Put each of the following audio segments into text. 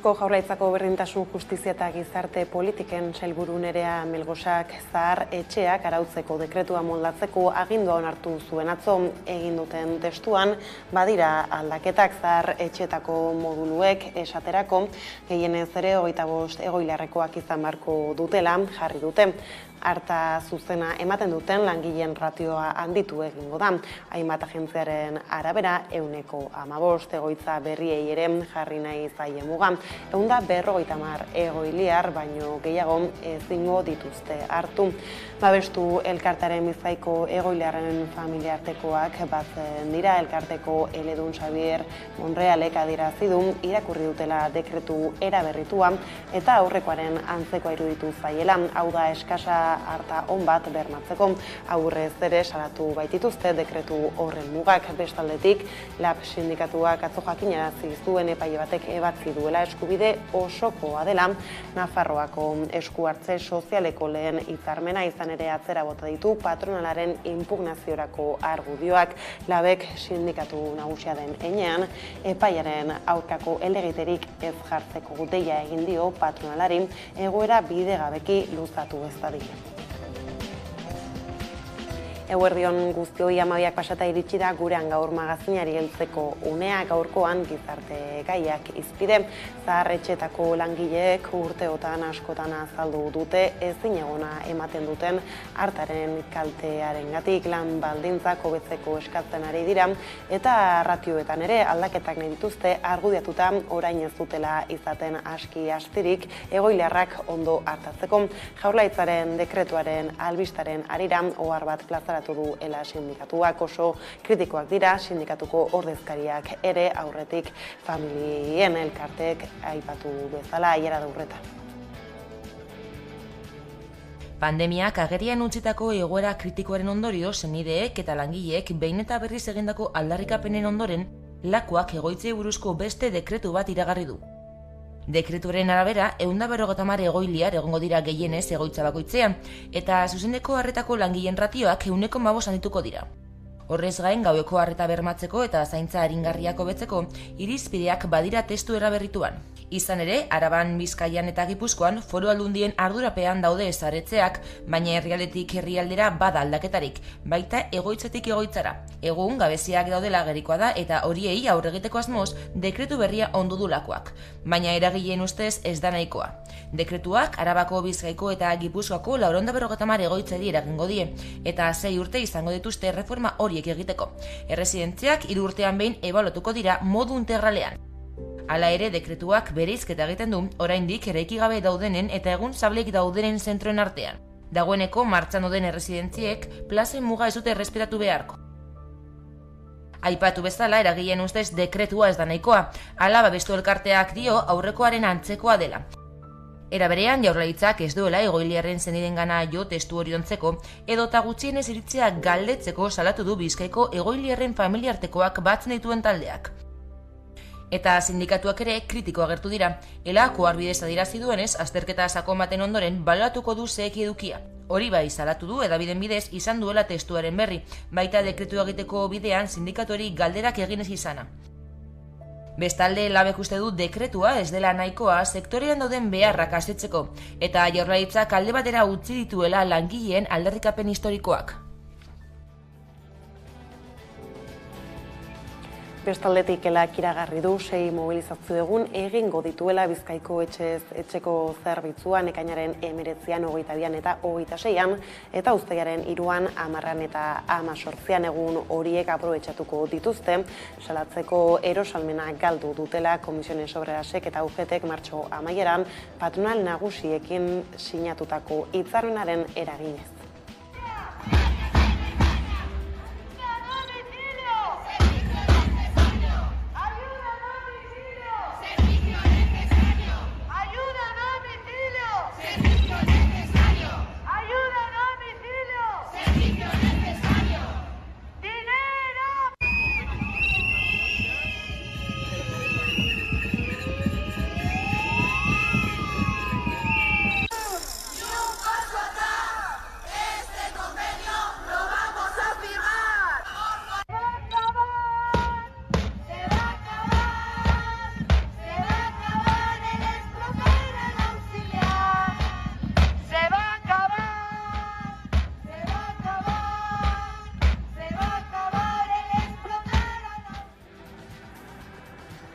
Eusko Jaurlaritzako Berdintasun, Justizia eta Gizarte Politiken sailburu Nerea Melgosak zahar etxeak arautzeko dekretua moldatzeko agindua onartu zuen atzo. Egin duten testuan badira aldaketak zahar etxeetako moduluek esaterako gehienez ere 25 egoilarrekoak izan beharko dutela jarri dute. Arta zuzena ematen duten langileen ratioa handitu egingo da. Hainbat agentziaren arabera 115 egoitza berriei ere jarri nahi zaie muga. 150 egoiliar baino gehiago ezingo dituzte hartu. Babestu elkartearen Bizkaiko egoiliarren familiartekoak batzen dira. Elkarteko eledun Xavier Monrealek adierazi du irakurri dutela dekretu eraberritua eta aurrekoaren antzekoa iruditu zaiela. Hau da eskasa harta on bat bermatzeko. Aurrez ere salatu baitituzte dekretu horren mugak. Bestaldetik LAB sindikatuak atzo jakinarazi zuen epaile batek ebatzi duela eskubide osokoa dela Nafarroako esku hartze sozialeko lehen hitzarmena. Izan ere atzera bota ditu patronalaren inpugnaziorako argudioak. LABek sindikatu nagusia den heinean epaiaren aurkako helegiterik ez jartzeko deia egin dio patronalari egoera bidegabeki luzatu ez dadin. Eguerdion guztioi, 12 pasata iritsi da gurean gaur magazinari heltzeko unea. Gaurkoan gizarte gaiak izpide. Zahar etxeetako langileek urteotan askotan azaldu dute ezinegona ematen duten hartaren kaltearengatik lan baldintzak hobetzeko eskatzen ari dira eta ratioetan ere aldaketak nahi dituzte argudiatuta orain ez dutela izaten aski astirik egoilarrak ondo hartatzeko. Jaurlaritzaren dekretuaren albistaren arira ohar bat plazaratu du ela sindikatuak. Oso kritikoak dira sindikatuko ordezkariak ere, aurretik familien elkartek aipatu bezala aiera daurreta. Pandemiak agerian utzitako egoera kritikoaren ondorio senideek eta langileek behin eta berriz egindako aldarrikapenen ondoren lakuak egoitzei buruzko beste dekretu bat iragarri du. Dekretuaren arabera, 150 egoiliar egongo dira gehienez egoitza bakoitzean, eta zuzendeko harretako langileen ratioak 1,5 handituko dira. Horrez gain, gaueko harreta bermatzeko eta zaintza aringarriak hobetzeko irizpideak badira testu eraberrituan. Izan ere, Araban, Bizkaian eta Gipuzkoan foru aldundien ardurapean daude ezaretzeak, baina herrialdetik herrialdera bada aldaketarik, baita egoitzetik egoitzara. Egun, gabeziak daudela gerikoa da eta horiei aurre egiteko asmoz dekretu berria ondu du lakuak. Baina eragileen ustez ez da nahikoa. Dekretuak Arabako, Bizkaiko eta Gipuzkoako 450 egoitzari eragingo die, eta 6 urte izango dituzte reforma horiek egiteko. Erresidentziak 3 urtean behin ebaluatuko dira modu integralean. Hala ere, dekretuak bereizketa egiten du oraindik eraiki gabe daudenen eta egun sablek daudenen zentroen artean. Dagoeneko martxan dauden erresidentziek plazen muga ez dute errespetatu beharko. Aipatu bezala, eragileen ustez dekretua ez da nahikoa, hala babestu elkarteak dio aurrekoaren antzekoa dela. Era berean, Jaurlaritzak ez duela egoiliarren zenidengana jo testu hori ontzeko, edota gutxienez iritzia galdetzeko salatu du Bizkaiko egoiliarren familiartekoak batzen dituen taldeak. Eta sindikatuak ere kritiko agertu dira. Elako arbidez adierazi duenez, azterketa sakon baten ondoren baloratuko du zeheki edukia. Hori bai salatu du edabiden bidez izan duela testuaren berri, baita dekretu egiteko bidean sindikatuari galderak eginez izana. Bestalde, LABek uste du dekretua ez dela nahikoa sektorean dauden beharrak asetzeko, eta Jaurlaritzak alde batera utzi dituela langileen aldarrikapen historikoak. Bestaldetik elak iragarri du 6 mobilizazio egun egingo dituela Bizkaiko etxeko zerbitzuan ekainaren 19an, 22an eta 26an, eta uztailaren 3an, 10an eta 18an egun horiek aprobetxatuko dituzte, salatzeko erosalmena galdu dutela Komisiones Obrerasek eta UGTek martxo amaieran patronal nagusiekin sinatutako hitzarmenaren eraginez.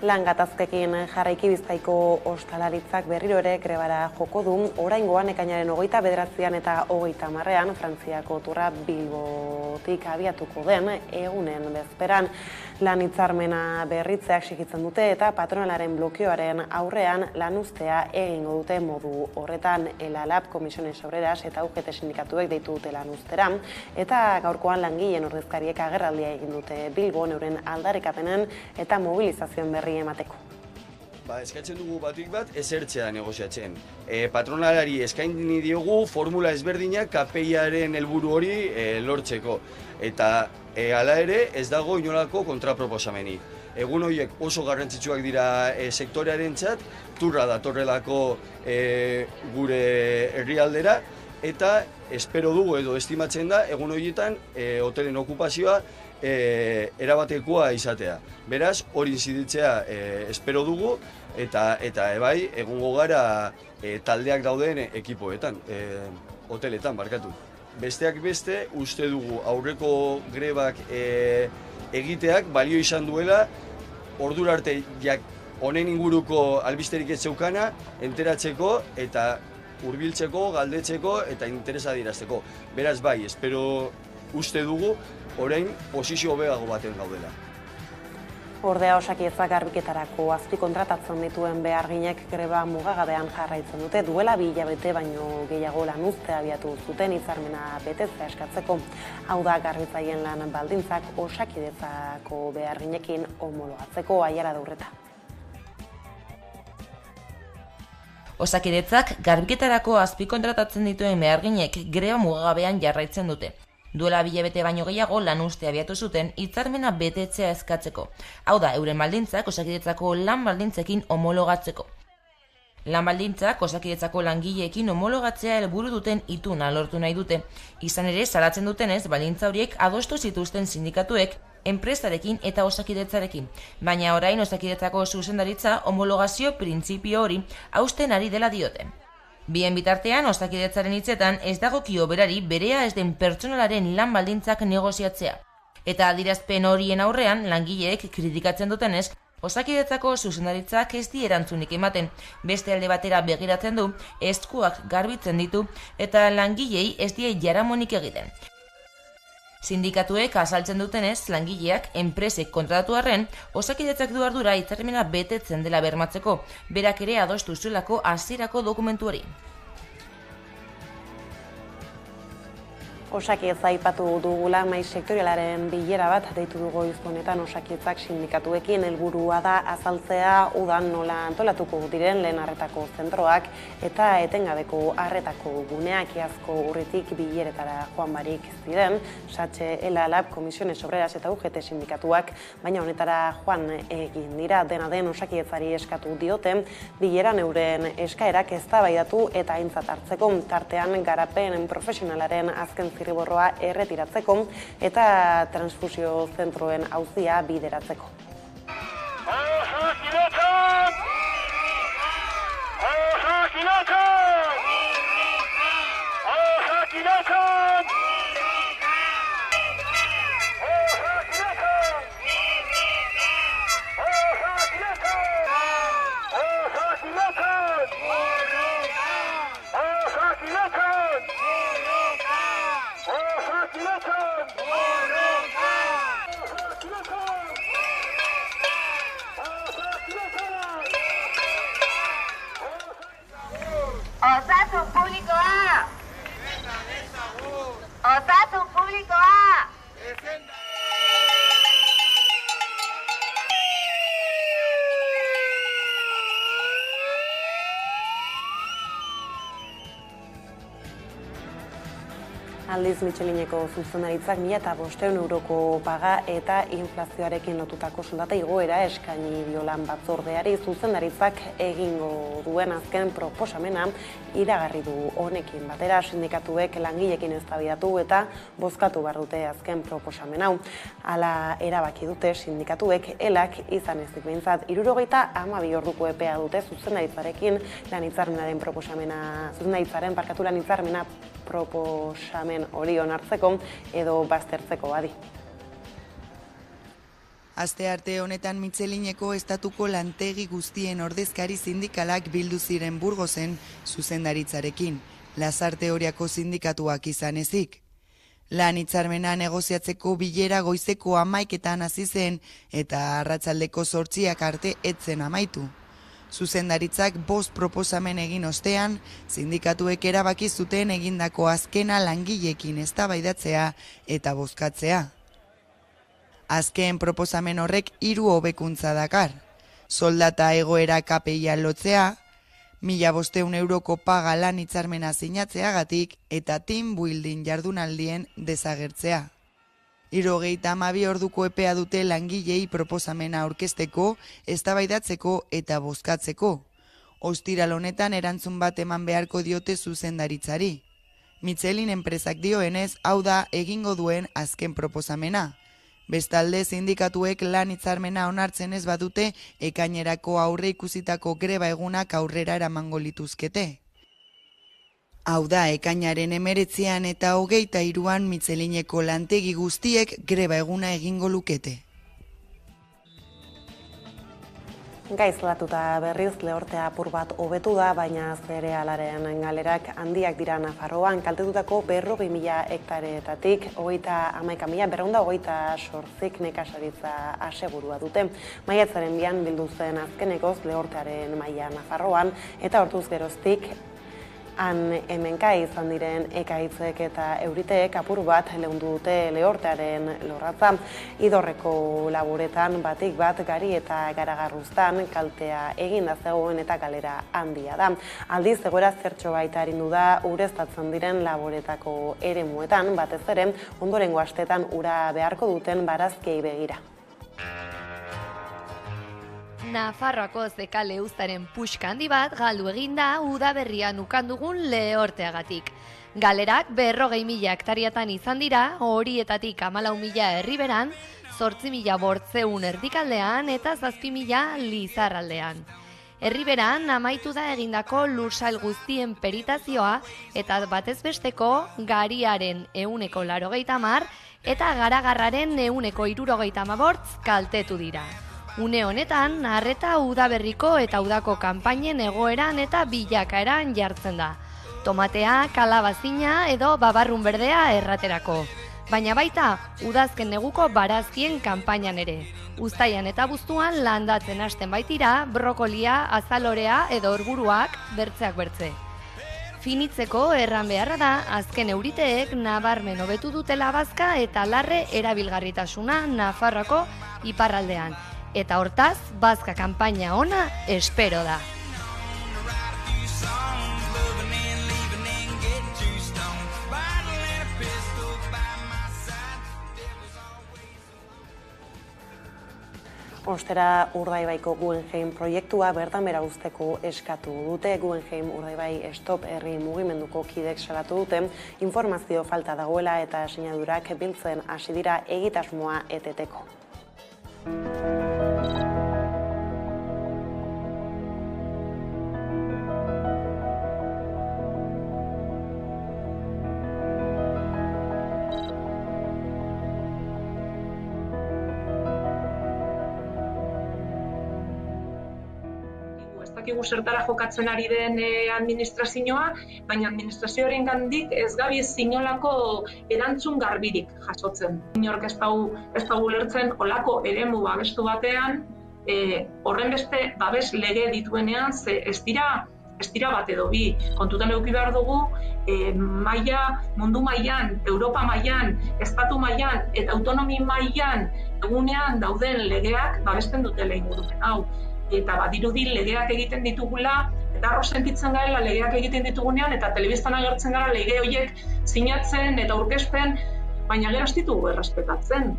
Lan gatazkekin jarraiki Bizkaiko ostalaritzak berriro ere grebara joko du, oraingoan ekainaren 29 eta 30 Frantziako turra Bilbotik abiatuko den egunen bezperan. Lan hitzarmena berritzeak exijitzen dute eta patronalaren blokeoaren aurrean lanuztea egingo dute modu horretan. LALAB, Comisiones Obreras eta UGT sindikatuek deitu dute lanuztera eta gaurkoan langileen ordezkariek agerraldia egin dute Bilbon euren aldarrikapenen eta mobilizazioen berri emateko. Eskatzen dugu batik bat esertzea negoziatzen. Patronalari eskaini diogu formula ezberdinak KPIaren helburu hori lortzeko. Eta hala ere ez dago inolako kontraproposamenik. Egun horiek oso garrantzitsuak dira sektorearentzat, turra datorrelako gure herrialdera, eta espero dugu edo estimatzen da egun horietan hotelen okupazioa erabatekoa izatea. Beraz, hori inziditzea espero dugu eta ebai egungo gara taldeak dauden ekipoetan, hoteletan barkatu. Besteak beste, uste dugu aurreko grebak egiteak balio izan duela, ordura arte honen inguruko albisterik ez zeukana enteratzeko eta hurbiltzeko, galdetzeko eta interesa adierazteko. Beraz bai, espero uste dugu orain posizio hobeago baten gaudela. Ordea Osakidetzak garbiketarako azpikontratatzen dituen beharginek greba mugagabean jarraitzen dute, duela 2 hilabete baino gehiago lanuztea abiatu zuten hitzarmena betetzea eskatzeko. Hau da garbitzaileen lan baldintzak Osakidetzako beharginekin homologatzeko. Aiara Daurreta. Osakidetzak garbiketarako azpikontratatzen dituen beharginek greba mugagabean jarraitzen dute. Duela 2 hilabete baino gehiago lanuztea abiatu zuten hitzarmena betetzea eskatzeko. Hau da, euren baldintzak Osakidetzako lan baldintzekin homologatzeko. Lan baldintzak Osakidetzako langileekin homologatzea helburu duten ituna lortu nahi dute. Izan ere, salatzen dutenez, baldintza horiek adostu zituzten sindikatuek enpresarekin eta Osakidetzarekin. Baina orain Osakidetzako zuzendaritza homologazio printzipio hori hausten ari dela diote. Bien bitartean, Osakidetzaren hitzetan ez dagokio berari berea ez den pertsonalaren lan baldintzak negoziatzea. Eta adierazpen horien aurrean, langileek kritikatzen dutenez, Osakidetzako zuzendaritzak ez di erantzunik ematen, beste alde batera begiratzen du, eskuak garbitzen ditu eta langilei ez die jaramonik egiten. Sindikatuek azaltzen dutenez, langileak enpresek kontratatu arren, Osakidetzak du ardura hitzarmena betetzen dela bermatzeko, berak ere adostu zuelako hasierako dokumentu hori. Osakidetza aipatu dugula, mahai sektorialaren bilera bat deitu dugu honetan Osakidetzak sindikatuekin. Helburua da azaltzea udan nola antolatuko diren lehen arretako zentroak eta etengabeko arretako guneak. Iazko urritik bileretara joan barik ziren, Satxe, LALAB, Comisiones Obreras eta UGT sindikatuak, baina honetara joan egin dira. Dena den Osakidetzari eskatu diote, bileran euren eskaerak eztabaidatu eta aintzat hartzeko, tartean garapen profesionalaren azken zirriborroa erretiratzeko eta transfusio zentroen auzia bideratzeko. Osasun publikoa! Osasun publikoa! Aldiz Michelineko zuzendaritzak 1.500 euroko paga eta inflazioarekin lotutako soldata igoera eskaini dio lan batzordeari. Zuzendaritzak egingo duen azken proposamena iragarri du honekin batera. Sindikatuek langileekin eztabaidatu eta bozkatu behar dute azken proposamen hau. Hala erabaki dute sindikatuek elak izan ezik behintzat 72 orduko epea dute zuzendaritzarekin lan hitzarmenaren proposamen hori onartzeko edo baztertzeko badi. Astearte honetan Michelineko estatuko lantegi guztien ordezkari sindikalak bildu ziren Burgosen zuzendaritzarekin, Lasarte Oriako sindikatuak izan ezik. Lan hitzarmena negoziatzeko bilera goizeko 11etan hasi zen eta arratsaldeko 8 arte etzen amaitu. Zuzendaritzak 5 proposamen egin ostean, sindikatuek erabaki zuten egindako azkena langileekin eztabaidatzea eta bozkatzea. Azken proposamen horrek 3 hobekuntza dakar. Soldata egoera KPIa lotzea, 1.500 euroko paga lan hitzarmena sinatzeagatik eta team building jardunaldien desagertzea. 72 orduko epea dute langilei proposamena aurkezteko, eztabaidatzeko eta bozkatzeko. Ostiral honetan erantzun bat eman beharko diote zuzendaritzari. Michelin enpresak dioenez, hau da egingo duen azken proposamena. Bestalde, sindikatuek lan hitzarmena onartzen ez badute, ekainerako aurre ikusitako greba egunak aurrera eramango lituzkete. Hau da, ekainaren 19 eta 23an Michelineko lantegi guztiek greba eguna egingo lukete. Gaizlatuta berriz lehortea apur bat hobetu da, baina zerealaren galerak handiak dira Nafarroan. Kaltetutako 40.000 hektareetatik 31.428 nekazaritza asegurua dute. Maiatzaren 2an bildu zen azkenekoz lehortearen maila Nafarroan eta hortuz geroztik han hemenka izan diren ekaitzek eta euriteek apur bat leundu dute lehortearen lorratza. Idorreko laboretan batik bat gari eta garagarruztan kaltea eginda zegoen eta galera handia da. Aldiz, egoera zertxo baita arindu da ureztatzen diren laboretako eremuetan, batez ere ondorengo astetan ura beharko duten barazkiei begira. Nafarroako zekale uztaren puxka handi bat galdu eginda udaberrian ukandugun lehorteagatik. Galerak 40.000 hektariatan izan dira, horietatik 14.000 herriberan, 8.800 erdikaldean eta 7.000 lizarraldean. Herriberan amaitu da egindako lursail guztien peritazioa eta batez besteko gariaren 180 eta garagarraren 175 kaltetu dira. Une honetan, arreta udaberriko eta udako kanpainen egoeran eta bilakaeran jartzen da. Tomatea, kalabazina edo babarrun berdea erraterako. Baina baita, udazken neguko barazkien kanpainan ere. Uztaian eta buztuan landatzen hasten baitira, brokolia, azalorea edo orburuak bertzeak bertze. Finitzeko erran beharra da, azken euriteek nabarmen hobetu dutela bazka eta larre erabilgarritasuna Nafarroako iparraldean. Eta hortaz, bazka kanpaina ona espero da. Ostera Urdaibaiko Guggenheim proiektua bertan bera uzteko eskatu dute. Guggenheim Urdaibai Stop herri mugimenduko kidek salatu dute, informazio falta dagoela eta sinadurak biltzen hasi dira egitasmoa eteteko. Zertara jokatzen ari den administrazioa, baina administrazioaren gandik ez gabiz inolako erantzun garbirik jasotzen. Inork ez dugu ulertzen olako eremu babestu batean, horren beste babes lege dituenean, ze ez dira bat edo bi. Kontutan eduki behar dugu, mundu mailan, Europa mailan, estatu mailan eta autonomi mailan egunean dauden legeak babesten dutela ingurumen hau. Eta badirudi legeak egiten ditugula, eta arro sentitzen garela legeak egiten ditugunean, eta telebistan agertzen gara lege horiek sinatzen eta aurkezten, baina gero ez ditugu errespetatzen.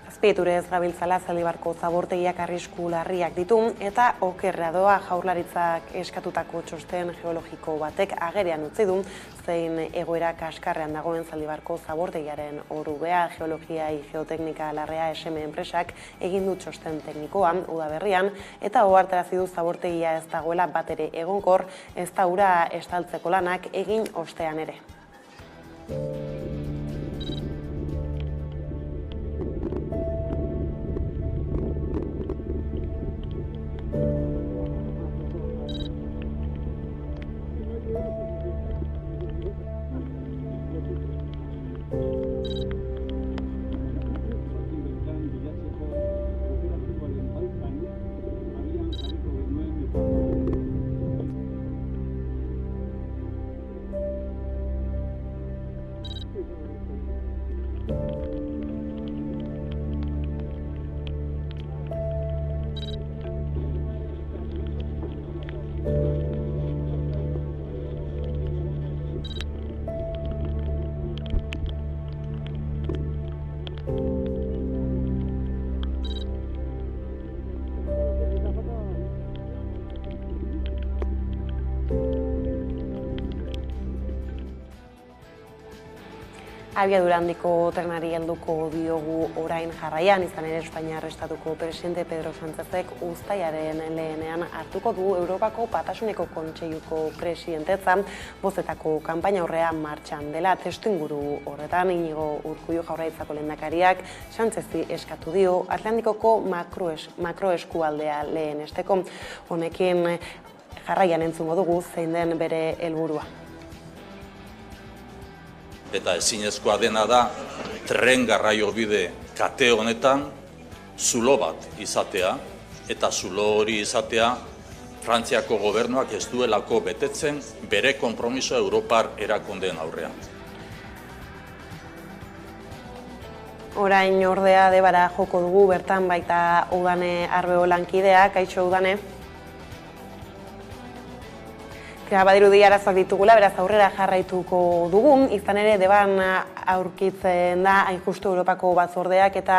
Azpieturez gabiltzala Zaldibarko zabortegiak arrisku larriak ditu eta okerra doa Jaurlaritzak eskatutako txosten geologiko batek agerian utzi du zein egoera kaskarrean dagoen Zaldibarko zabortegiaren orubea. Geologia Geoteknika Larrea SM enpresak egin du txosten teknikoa udaberrian eta ohartarazi du zabortegia ez dagoela batere egonkor, ez da ura estaltzeko lanak egin ostean ere. Abiadura handiko trenari helduko diogu orain jarraian, izan ere Espainiar Estatuko presidente Pedro Sánchezek uztailaren lehenean hartuko du Europako Batasuneko Kontseiluko presidentetza, bozetako kanpaina aurrean martxan dela. Testuinguru horretan Iñigo Urkullu Jaurlaritzako lehendakariak Sánchezi eskatu dio Atlantikoko makroeskualdea lehenesteko. Honekin jarraian entzungo dugu zein den bere helburua. Eta ezinezkoa dena da tren garraiobide kate honetan zulo bat izatea, eta zulo hori izatea Frantziako gobernuak ez duelako betetzen bere konpromiso Europar erakundeen aurrean. Orain ordea Debara joko dugu, bertan baita Udane Arbeo lankidea. Kaixo Udane. Badirudi arazoak ditugula, beraz aurrera jarraituko dugu. Izan ere Deban aurkitzen da hain justu Europako batzordeak eta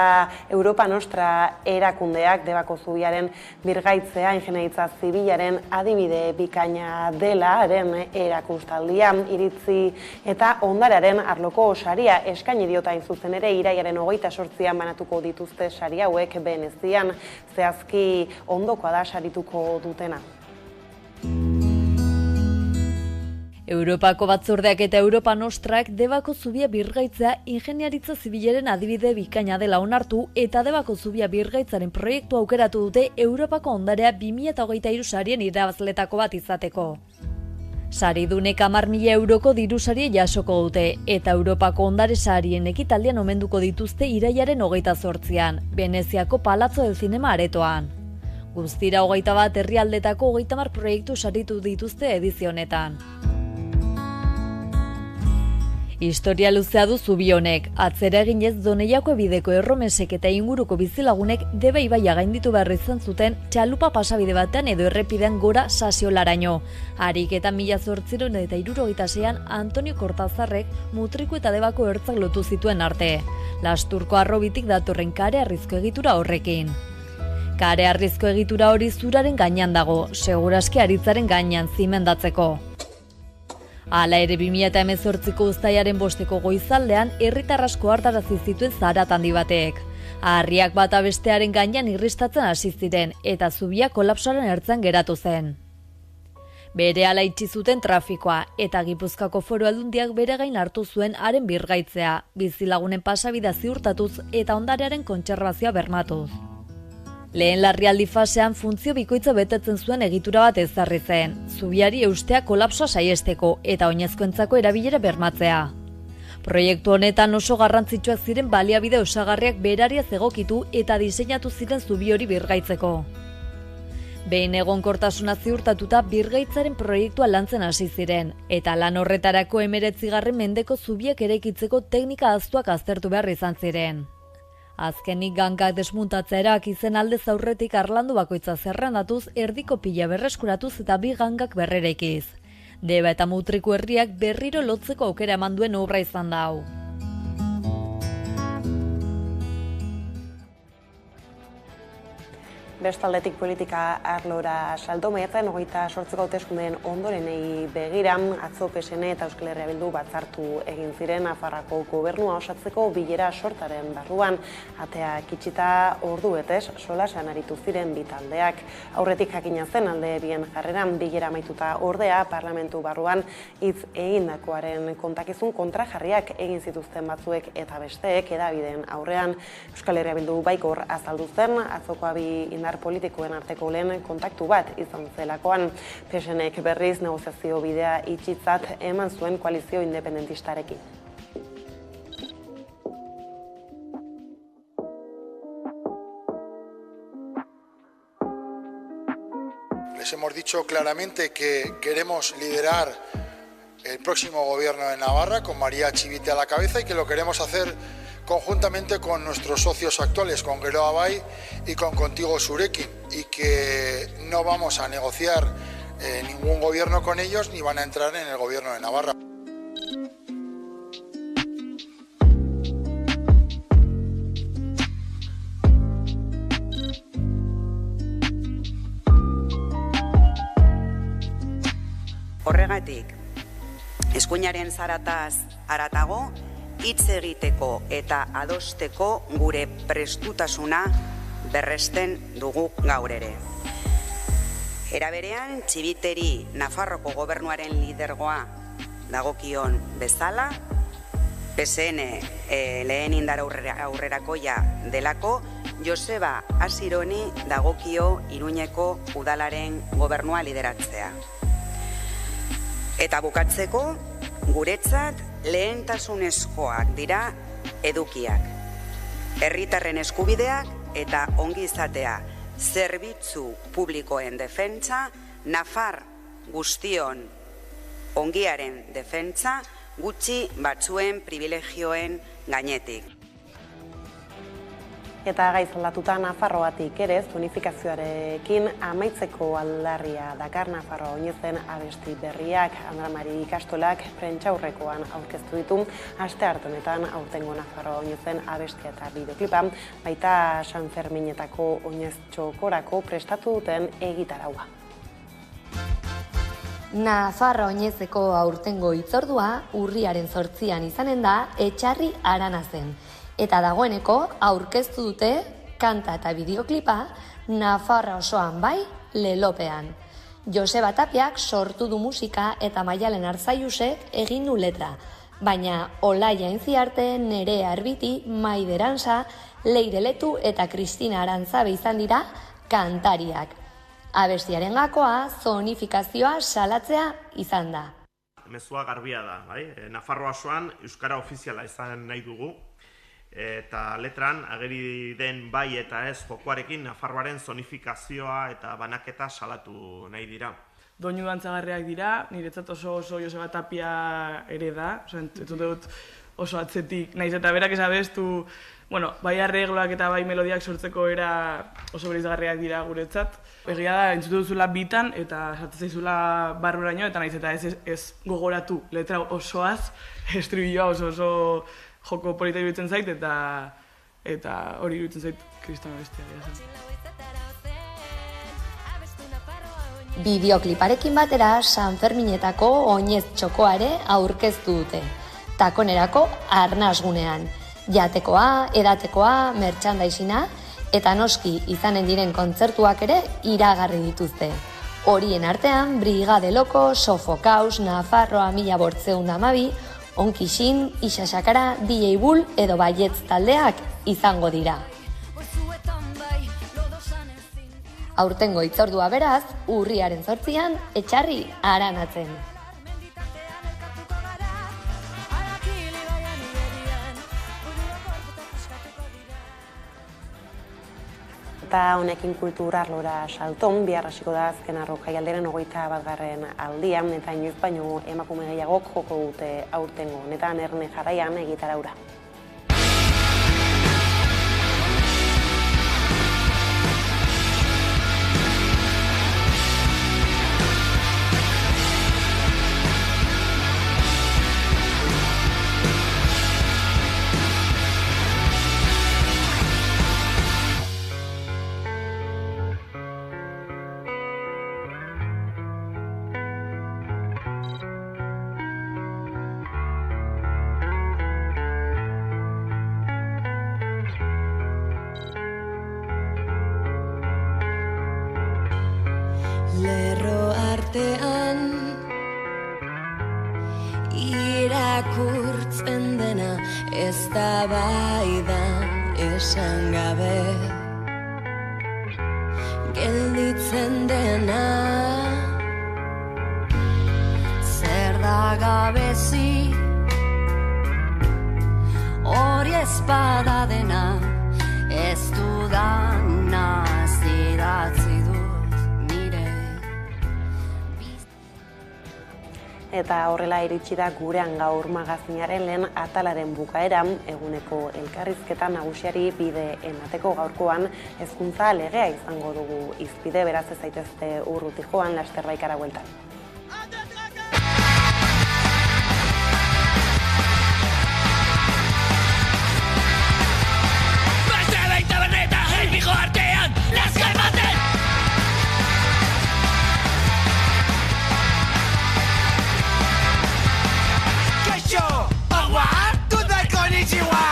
Europa Nostra erakundeak Debako zubiaren birgaitzea ingeniaritza zibilaren adibide bikaina delaren erakustaldia, iritzi eta ondararen arloko saria eskaini diota hain zuzen ere irailaren 28an banatuko dituzte sari hauek Venezian, zehazki ondokoa da sarituko dutena. Europako batzordeak eta Europa Nostrak Debako zubia birgaitzea ingeniaritza zibilaren adibide bikaina dela onartu eta Debako zubia birgaitzaren proiektu aukeratu dute Europako ondarea 2023 sarien irabazletako bat izateko. Saridunek 10.000 euroko dirusaria jasoko dute eta Europako ondare sarien ekitaldian omenduko dituzte irailaren 28an, Veneziako Palazzo del Cinema aretoan. Guztira 21 herrialdetako 30 proiektu saritu dituzte edizio honetan. Historia luzea du zubi honek, atzera eginez Doneiako bideko erromesek eta inguruko bizilagunek Deba ibaia gainditu behar izan zuten txalupa pasabide batean edo errepidean gora Sasiolaraino. Harik eta 1876an Antonio Cortazarrek Mutriku eta Debako ertzak lotu zituen arte. Lasturko Arrobitik datorren kare arrizko egitura horrekin. Kare arrizko egitura hori zuraren gainean dago, seguraski aritzaren gainean zimendatzeko. Hala ere 2018ko uztailaren 5eko goizaldean herritar asko hartarazi zituen zarat handi batek. Harriak bata bestearen gainean irristatzen hasi ziren eta zubia kolapsoaren ertzean geratu zen. Berehala itxi zuten trafikoa eta Gipuzkoako Foru Aldundiak bere gain hartu zuen haren birgaitzea, bizilagunen pasabidea ziurtatuz eta ondarearen kontserbazioa bermatuz. Lehen larrialdi fasean funtzio bikoitza betetzen zuen egitura bat ezarri zen, zubiari eustea kolapsoa saiesteko eta oinezkoentzako erabilera bermatzea. Proiektu honetan oso garrantzitsuak ziren baliabide osagarriak berariaz egokitu eta diseinatu ziren zubi hori birgaitzeko. Behin egonkortasuna ziurtatuta birgaitzaren proiektua lantzen hasi ziren, eta lan horretarako 19. mendeko zubiak eraikitzeko teknika ahaztuak aztertu behar izan ziren. Azkenik gangak desmuntatzerak izen aldez aurretik arlandu bakoitza zerrendatuz erdiko pila berreskuratuz eta 2 gangak berrereikiz. Deba eta Mutriku herriak berriro lotzeko aukera eman duen obra izan da hau. Bestaldetik politika arlora salto maiatzaren 28ko hauteskundeen ondorenei begira, atzo PSN eta Euskal Herria Bildu batzartu egin ziren Nafarroako gobernua osatzeko bilera sortaren barruan. Ateak itxita ordu betez solasean aritu ziren bi taldeak. Aurretik jakina zen alde bien jarreran bilera amaituta ordea parlamentu barruan hitz egindakoaren kontakizun kontrajarriak egin zituzten batzuek eta besteek hedabideen aurrean. Euskal Herria Bildu baikor azaldu zen atzoko bi politikoen arteko lehen kontaktu bat izan zelakoan. PSNek berriz negoziazio bidea itxitzat eman zuen koalizio independentistarekin. Les hemos dicho claramente que queremos liderar el próximo gobierno de Navarra con María Chivite a la cabeza y que lo queremos hacer conjuntamente con nuestros socios actuales, con Geroa Bai y con Contigo Zurekin, y que no vamos a negociar ningún gobierno con ellos ni van a entrar en el gobierno de Navarra. Horregatik, eskuinaren zarataz haratago, hitz egiteko eta adosteko gure prestutasuna berresten dugu gaur ere. Era berean, Txibiteri Nafarroko gobernuaren lidergoa dagokion bezala, PSN lehen indar aurrerakoia delako, Joseba Asironi dagokio Iruñeko udalaren gobernua lideratzea. Eta bukatzeko, guretzat lehentasunezkoak dira edukiak. Herritarren eskubideak eta ongizatea, zerbitzu publikoen defentsa, Nafar guztion ongiaren defentsa, gutxi batzuen privilegioen gainetik. Eta gaiz aldatuta Nafarroatik ere zonifikazioarekin amaitzeko aldarria dakar Nafarroa oinezen abesti berriak. Andra Mari Ikastolak prentsaurrekoan aurkeztu ditu astearte honetan aurtengo Nafarroa oinezen abestia eta bideoklipa, baita San Ferminetako oinez txokorako prestatu duten egitaraua. Nafarroa oinezeko aurtengo hitzordua urriaren 8an izanen da Etxarri Arana zen. Eta dagoeneko aurkeztu dute kanta eta bideoklipa Nafarroa osoan bai lelopean. Joseba Tapiak sortu du musika eta Maialen Arzaiusek egin du letra. Baina Olaia Intziarte, Nerea Arbiti, Maider Ansa, Leire Letu eta Kristina Arantzabe izan dira kantariak. Abestiaren gakoa zonifikazioa salatzea izan da. Mezua garbia da, bai? Nafarroa osoan euskara ofiziala izan nahi dugu. Eta letran ageri den bai eta ez jokoarekin Nafarroaren zonifikazioa eta banaketa salatu nahi dira. Doinu dantzagarriak dira, niretzat oso Joseba Tapia ere da, entzun dut oso atzetik, nahiz eta berak ez abestu, bai arregloak eta bai melodiak sortzeko era oso bereizgarriak dira guretzat. Egia da, entzun duzula bitan eta sartzen zaizula barruraino eta nahiz eta ez gogoratu letra osoaz, estribilloa oso joko polita iruditzen zait eta hori iruditzen zait kristana bestia. Bideokliparekin batera San Ferminetako oinez txokoare aurkeztu dute. Takonerako arnasgunean. Jatekoa, edatekoa, merchandisina eta noski izanen diren kontzertuak ere iragarri dituzte. Horien artean Brigade Loko, Sofokaus, Nafarroa 1512, Onkixin, Ixaxakara, DJ Bull edo Baietz taldeak izango dira. Aurtengo hitzordua beraz, urriaren 8an Etxarri Aranatzen. Eta honekin kultura arlora salton, bihar hasiko da azken arro jaialderen 21. aldian, eta inoiz baino emakume gehiagok joko dute aurtengo honetan Erne Jarraian egitaraura. gelditzen dena, ez da bai da esan gabe. Gelditzen dena, zer da gabezi, hori ezpada dena, ez dudana zidatzi dut nire. Eta horrela iritsi da gurean gaur magazinaren lehen atalaren bukaeran, eguneko elkarrizketa nagusiari bide emateko gaurkoan hezkuntza legea izango dugu hizpide, beraz ez zaitezte urruti joan, laster baikara bueltan. Artean, nazka ematen! Kaixo, agua, tutai konnichiwa!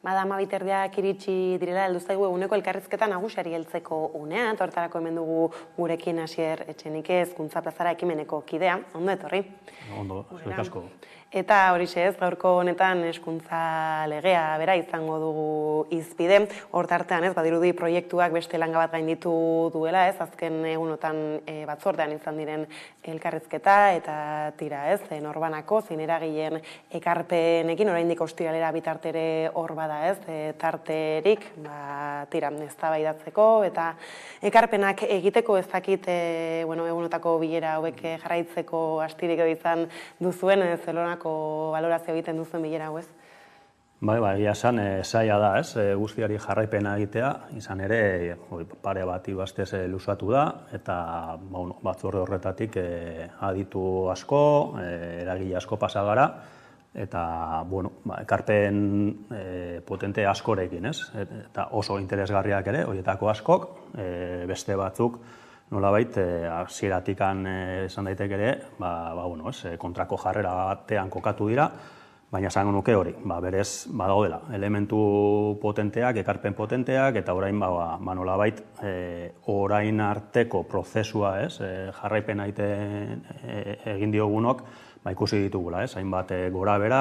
Bada 12:00 iritsi direla, heldu zaigu eguneko elkarrizketa nagusiari heltzeko unea, horretarako hemen dugu gurekin Asier Etxenike, Hezkuntza Plazara ekimeneko kidea. Ondo etorri. Ondo, eskerrik asko. Eta horixe ez, gaurko honetan hezkuntza legea bera izango dugu hizpide. Hortartean ez, badirudi proiektuak beste langa bat gainditu duela ez, azken egunotan batzordean izan diren elkarrizketa eta tira ez, norbanako, zein eragileen ekarpenekin, oraindik ostiralera bitartere hor bada ez, tarterik, tira, eztabaidatzeko eta ekarpenak egiteko ez dakit, egunotako bilera hauek jarraitzeko astirik izan duzuen, zelonako balorazio egiten duzuen bilera hau ez? Bai, egia esan, zaila da, ez, guztiari jarraipena egitea, izan ere, pare bat ibastez luzatu da, eta batzorde horretatik aditu asko, eragile asko pasa gara, eta, ekarpen potente askorekin, ez, eta oso interesgarriak ere, horietako askok, beste batzuk, nolabait, hasieratik esan daiteke ere, kontrako jarrera batean kokatu dira, baina esango nuke hori, berez badaudela, elementu potenteak, ekarpen potenteak, eta orain nolabait orain arteko prozesua, jarraipena egin diogunok, ikusi ditugula, hainbat gora bera,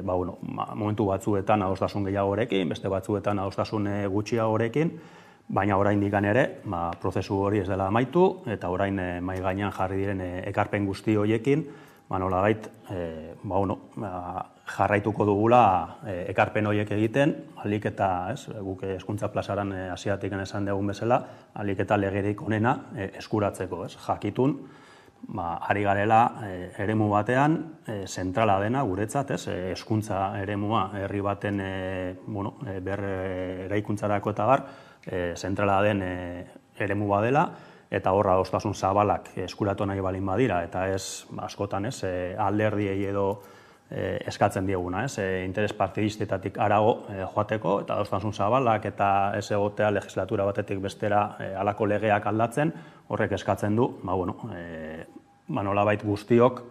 momentu batzuetan adostasun gehiagorekin, beste batzuetan adostasun gutxiagorekin, baina oraindik ere, prozesu hori ez dela amaitu, eta orain mahai gainean jarri diren ekarpen guzti horiekin, nolabait, jarraituko dugula ekarpen horiek egiten, ahalik eta, guk hezkuntza plazaran hasieratik esan dugun bezala, ahalik eta legerik onena eskuratzeko, jakitun, ari garela eremu batean, zentrala dena guretzat, hezkuntza eremua herri baten berreraikuntzarako eta bar, zentrala den eremu badela, eta horra adostasun zabalak eskuratu nahi balin badira, eta ez askotan alderdiei edo eskatzen dieguna, interes partidistetatik arago joateko, eta adostasun zabalak eta ez egotea legislatura batetik bestera halako legeak aldatzen, horrek eskatzen du, nolabait guztiok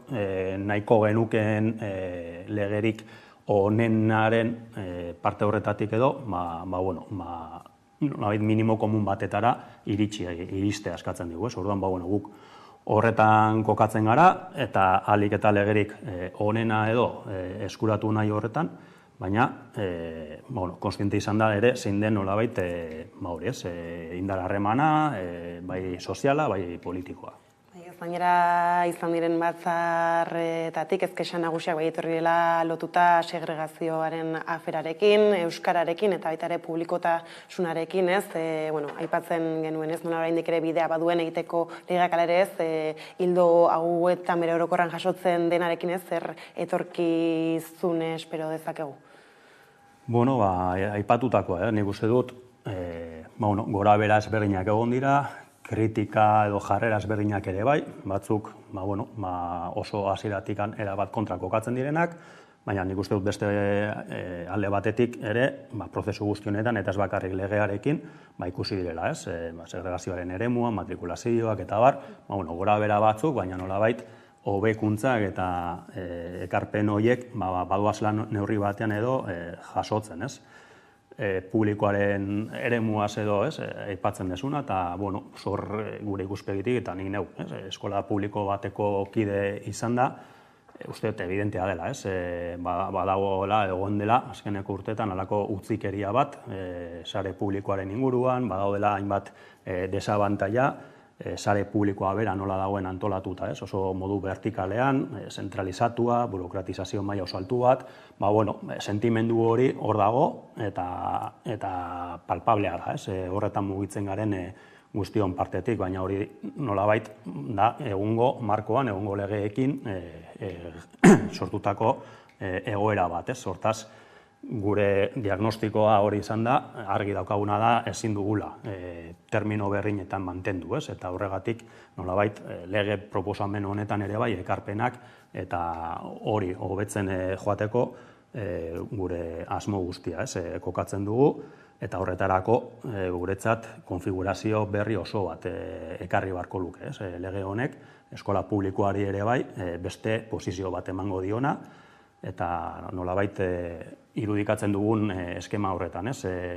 nahiko genukeen legerik onenaren parte horretatik edo, minimo komun batetara iristea eskatzen dugu. Orduan, guk horretan kokatzen gara, eta ahalik eta legerik onena edo eskuratu nahi horretan, baina, konstiente izan da ere, zein den nolabait, indar harremana, bai soziala, bai politikoa. Gainera izan diren batzarretatik ezkexan nagusiak bai etorri dela lotuta segregazioaren aferarekin, euskararekin eta baita ere publikotasunarekin, aipatzen genuen ez, nola oraindik ere bidea baduen egiteko legeak ere ez, hildo hauetan bere orokorran jasotzen denarekin ez, zer etorkizun espero dezakegu? Aipatutakoa, nik uste dut, gora bera ezberdinak egon dira, kritika edo jarrera ezberdinak ere bai, batzuk oso hasieratik erabat kontra kokatzen direnak, baina nik uste dut beste alde batetik ere, prozesu guzti honetan eta ez bakarrik legearekin, ikusi direla, segregazioaren eremua, matrikulazioak eta bar, gora bera batzuk, baina nolabait hobekuntzak eta ekarpen horiek badoazla neurri batean edo jasotzen, publikoaren eremuaz edo, aipatzen desuna, eta, zor gure ikuspegitik, eta nik neu, eskola publiko bateko kide izan da, uste dut evidentea dela, badagoela egon dela, azkeneko urteetan alako utzikeria bat, sare publikoaren inguruan, badaudela hainbat desabantaila, sare publikoa bera nola dagoen antolatuta, oso modu vertikalean, zentralizatua, burokratizazio maila oso altu bat, sentimendu hori hor dago eta palpablea da, horretan mugitzen garen guztion partetik, baina hori nolabait da egungo markoan, egungo legeekin sortutako egoera bat, hortaz, gure diagnostikoa hori izan da, argi daukaguna da ezin dugula termino berrinetan mantendu, eta horregatik nolabait lege proposamen honetan ere bai ekarpenak eta hori hobetzen joateko gure asmo guztia kokatzen dugu, eta horretarako guretzat konfigurazio berri oso bat ekarri barko luke, lege honek eskola publikoari ere bai beste posizio bat emango diona, eta nolabait irudikatzen dugun eskema horretan,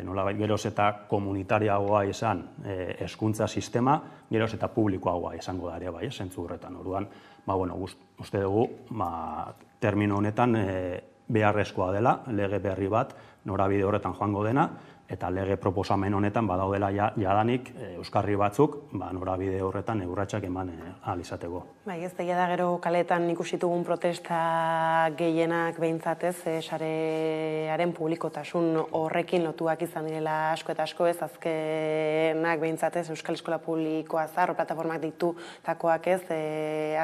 nolabait geroz eta komunitariagoa izan hezkuntza sistema, geroz eta publikoagoa izango da ere bai, zentzu horretan. Orduan, uste dugu, termino honetan beharrezkoa dela, lege berri bat, norabide horretan joango dena, eta lege proposamen honetan badaudela jadanik euskarri batzuk norabide horretan urratsak eman ahal izateko. Bai, ez da gero kaletan ikusitugun protesta gehienak behintzat ez, sarearen publikotasun horrekin lotuak izan direla asko eta asko ez, azkenak behintzat ez, Euskal Eskola Publikoa Zahar, plataformak ditutakoak ez,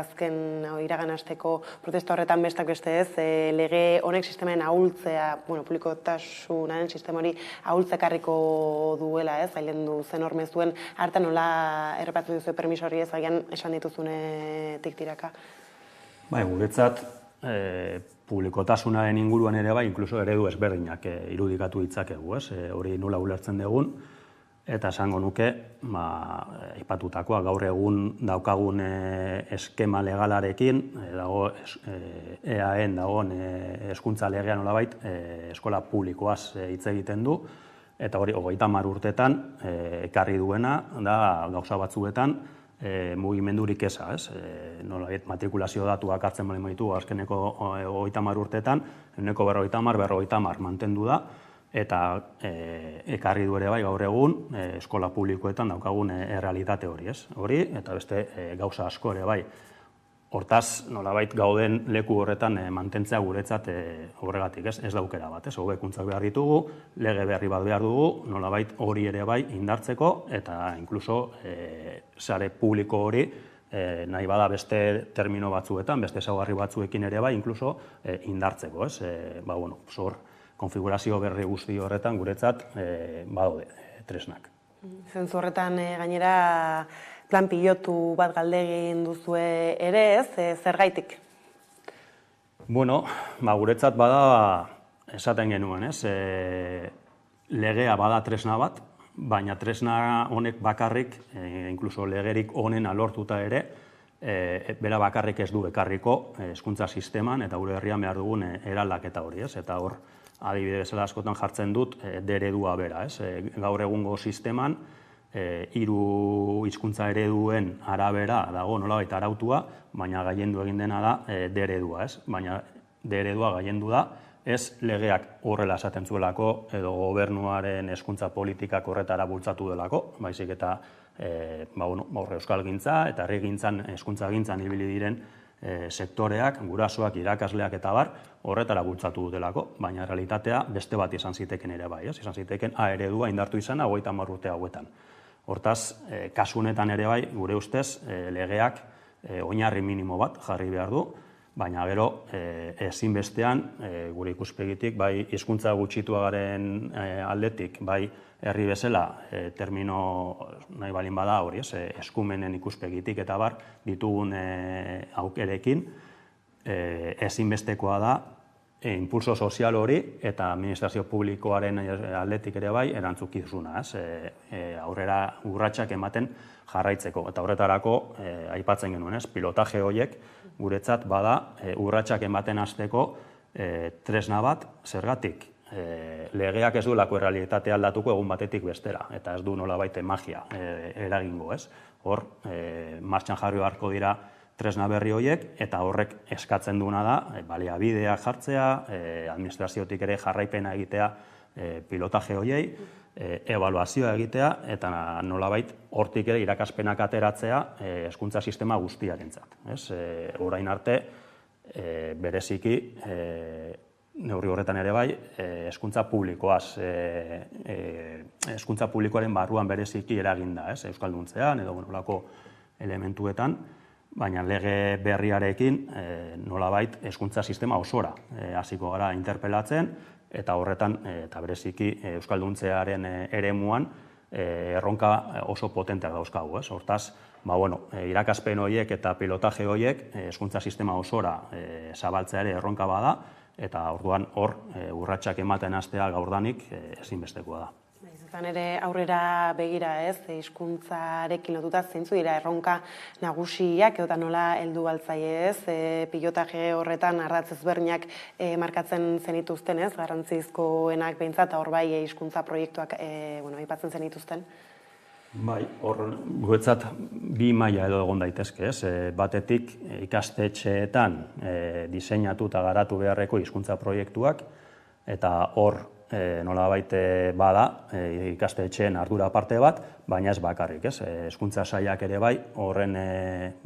azken iragan hasteko protesta horretan bestak beste ez, lege honek sistemen ahultzea, publikotasunaren sistema hori ahultzekarriko duela ez, hailen du zen horme zuen, hartan nola errepatu duzu permiso hori ez, haian esan dituzunetik tiraka? Bai, guretzat, publikotasunaren inguruan ere bai, inkluso eredu ezberdinak irudikatu ditzakegu, ez? Hori nola ulertzen dugun, eta esango nuke, aipatutakoa gaur egun daukagun eskema legalarekin, EAen dagoen hezkuntza legea nolabait, eskola publikoaz hitz egiten du, eta hori 30 urtetan ekarri duena, da gauza batzuetan mugimendurik eza, ez? Nolabait matrikulazio datuak hartzen bali maitu, azkeneko 30 urtetan, ehuneko 50 mantendu da, eta ekarri du ere bai gaur egun eskola publikoetan daukagun errealitate hori, ez? Hori, eta beste gauza asko ere bai. Hortaz, nolabait gauden leku horretan mantentzea guretzat horregatik, ez daukera bat, ez? Hobekuntzak behar ditugu, lege berri bat behar dugu, nolabait hori ere bai indartzeko, eta inkluso sare publiko hori nahi bada beste termino batzuetan, beste ezaugarri batzuekin ere bai, inkluso indartzeko, ez? Zor, konfigurazio berri guzti horretan guretzat badaude tresnak. Zentzu horretan gainera plan pilotu bat galdegin duzue ere ez, zergaitik? Guretzat bada esaten genuen, ez? Legea bada tresna bat, baina tresna honek bakarrik, inkluso legerik honen alortuta ere, bera bakarrik ez du ekarriko hezkuntza sisteman eta gure herrian behar dugun eraldaketa hori, ez? Eta hor, adibide bezala askotan jartzen dut D-eredua bera, ez? Gaur egungo sisteman, 3 hizkuntza ereduen arabera dago nolabait arautua, baina gailendu egin dena da D-eredua, ez? Baina D-eredua gailendu da, ez legeak horrela esaten zuelako edo gobernuaren hezkuntza politikak horretara bultzatu delako, baizik eta euskalgintza eta herrigintzan, hezkuntzagintzan ibili diren sektoreak, gurasoak, irakasleak eta bar, horretara bultzatu dutelako, baina realitatea beste bat izan ziteken ere bai, ez? Izan ziteken eredua indartu izana 30 urte hauetan. Hortaz, kasu honetan ere bai, gure ustez, legeak oinarri minimo bat jarri behar du, baina gero ezinbestean, gure ikuspegitik, bai hizkuntza gutxituagaren aldetik, bai herri bezala, termino nahi balin bada hori, eskumenen ikuspegitik eta bar, ditugun aukerekin, ezinbestekoa da, impulso sozial hori eta administrazio publikoaren aldetik ere bai erantzukizuna, aurrera urratsak ematen jarraitzeko. Eta horretarako, aipatzen genuen, pilotaje horiek guretzat bada urratsak ematen hasteko tresna bat, zergatik legeak ez duelako errealitatea aldatuko egun batetik bestera, eta ez du nolabait magia eragingo, ez? Hor, martxan jarri beharko dira tresna berri horiek, eta horrek eskatzen duena da, baliabideak jartzea, administraziotik ere jarraipena egitea pilotaje horiei, ebaluazioa egitea, eta nolabait hortik ere irakaspenak ateratzea hezkuntza sistema guztiarentzat. Orain arte, bereziki, neurri horretan ere bai, hezkuntza publikoaz, hezkuntza publikoaren barruan bereziki eraginda, euskalduntzean edo nolako elementuetan, baina lege berriarekin nolabait hezkuntza sistema osora hasiko gara interpelatzen, eta horretan, eta bereziki euskalduntzearen eremuan erronka oso potenteak dauzkagu. Hortaz, irakaspen horiek eta pilotaje horiek hezkuntza sistema osora zabaltzea ere erronka bada, eta orduan hor urratsak ematen hastea gaurdanik ezinbestekoa da. Izan ere aurrera begira hizkuntzarekin lotuta zeintzu dira erronka nagusiak eta nola heldu altzaie pilotaje horretan ardatz ezberdinak markatzen zenituzten garrantzizkoenak behintzat, hor bai hizkuntza proiektuak aipatzen zenituzten. Bai, hor guretzat bi maila edo egon daitezke, ez? Batetik ikastetxeetan diseinatu eta garatu beharreko hizkuntza proiektuak, eta hor nolabait bada ikastetxeen ardura parte bat, baina ez bakarrik, ez? Hezkuntza sailak ere bai, horren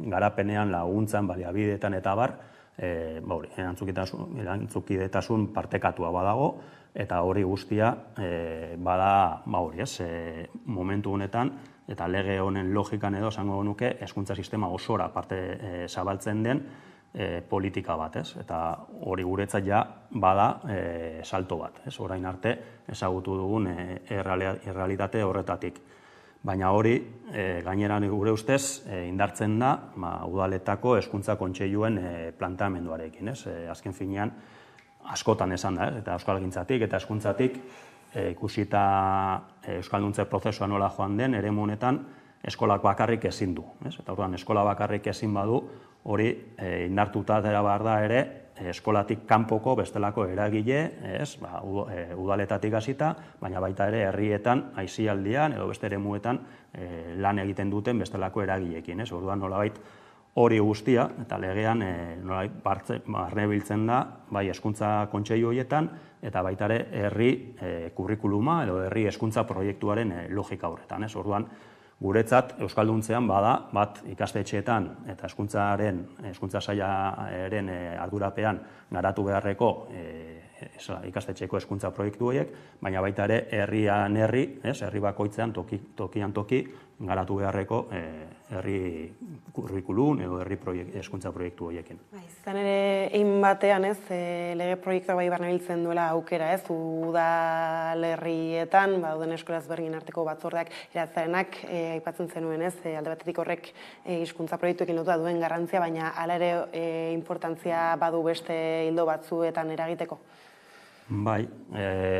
garapenean, laguntzan, baliabideetan eta bar, erantzukidetasun partekatua badago, eta hori guztia bada momentu honetan, eta lege honen logikan edo esango nuke, hezkuntza sistema osora parte zabaltzen den politika bat, ez? Eta hori guretzat ja bada salto bat, ez? Orain arte ezagutu dugun errealitate horretatik. Baina hori, gainera gure ustez, indartzen da udaletako hezkuntza kontseiluen planteamenduarekin, ez? Azken finean, askotan esan da, eta euskalgintzatik eta hezkuntzatik ikusita euskalduntze prozesua nola joan den, eremu honetan eskolak bakarrik ezin du. Eta orduan, eskola bakarrik ezin badu, hori indartuta dela behar da ere, eskolatik kanpoko bestelako eragile, udaletatik hasita, baina baita ere herrietan, aisialdian edo beste eremuetan lan egiten duten bestelako eragileekin. Orduan, nolabait, hori guztia, eta legean barne biltzen da, bai hezkuntza kontseilu horietan, eta baita ere herri kurrikuluma edo herri hezkuntza proiektuaren logika horretan. Orduan, guretzat euskalduntzean bada, bat ikastetxeetan eta hezkuntza sailaren ardurapean garatu beharreko ikastetxeko hezkuntza proiektu horiek, baina baita ere herrian herri bakoitzean tokian toki garatu beharreko herri kurrikulum edo herri hezkuntza proiektu horiekin. Izan ere, egin batean, lege proiektua bai barne biltzen duela aukera, udalerrietan, dauden eskola ezberdinen arteko batzordeak eratzarenak, aipatzen zenuen, alde batetik horrek hizkuntza proiektuekin lotua duen garrantzia, baina hala ere importantzia badu beste ildo batzuetan eragiteko. Bai,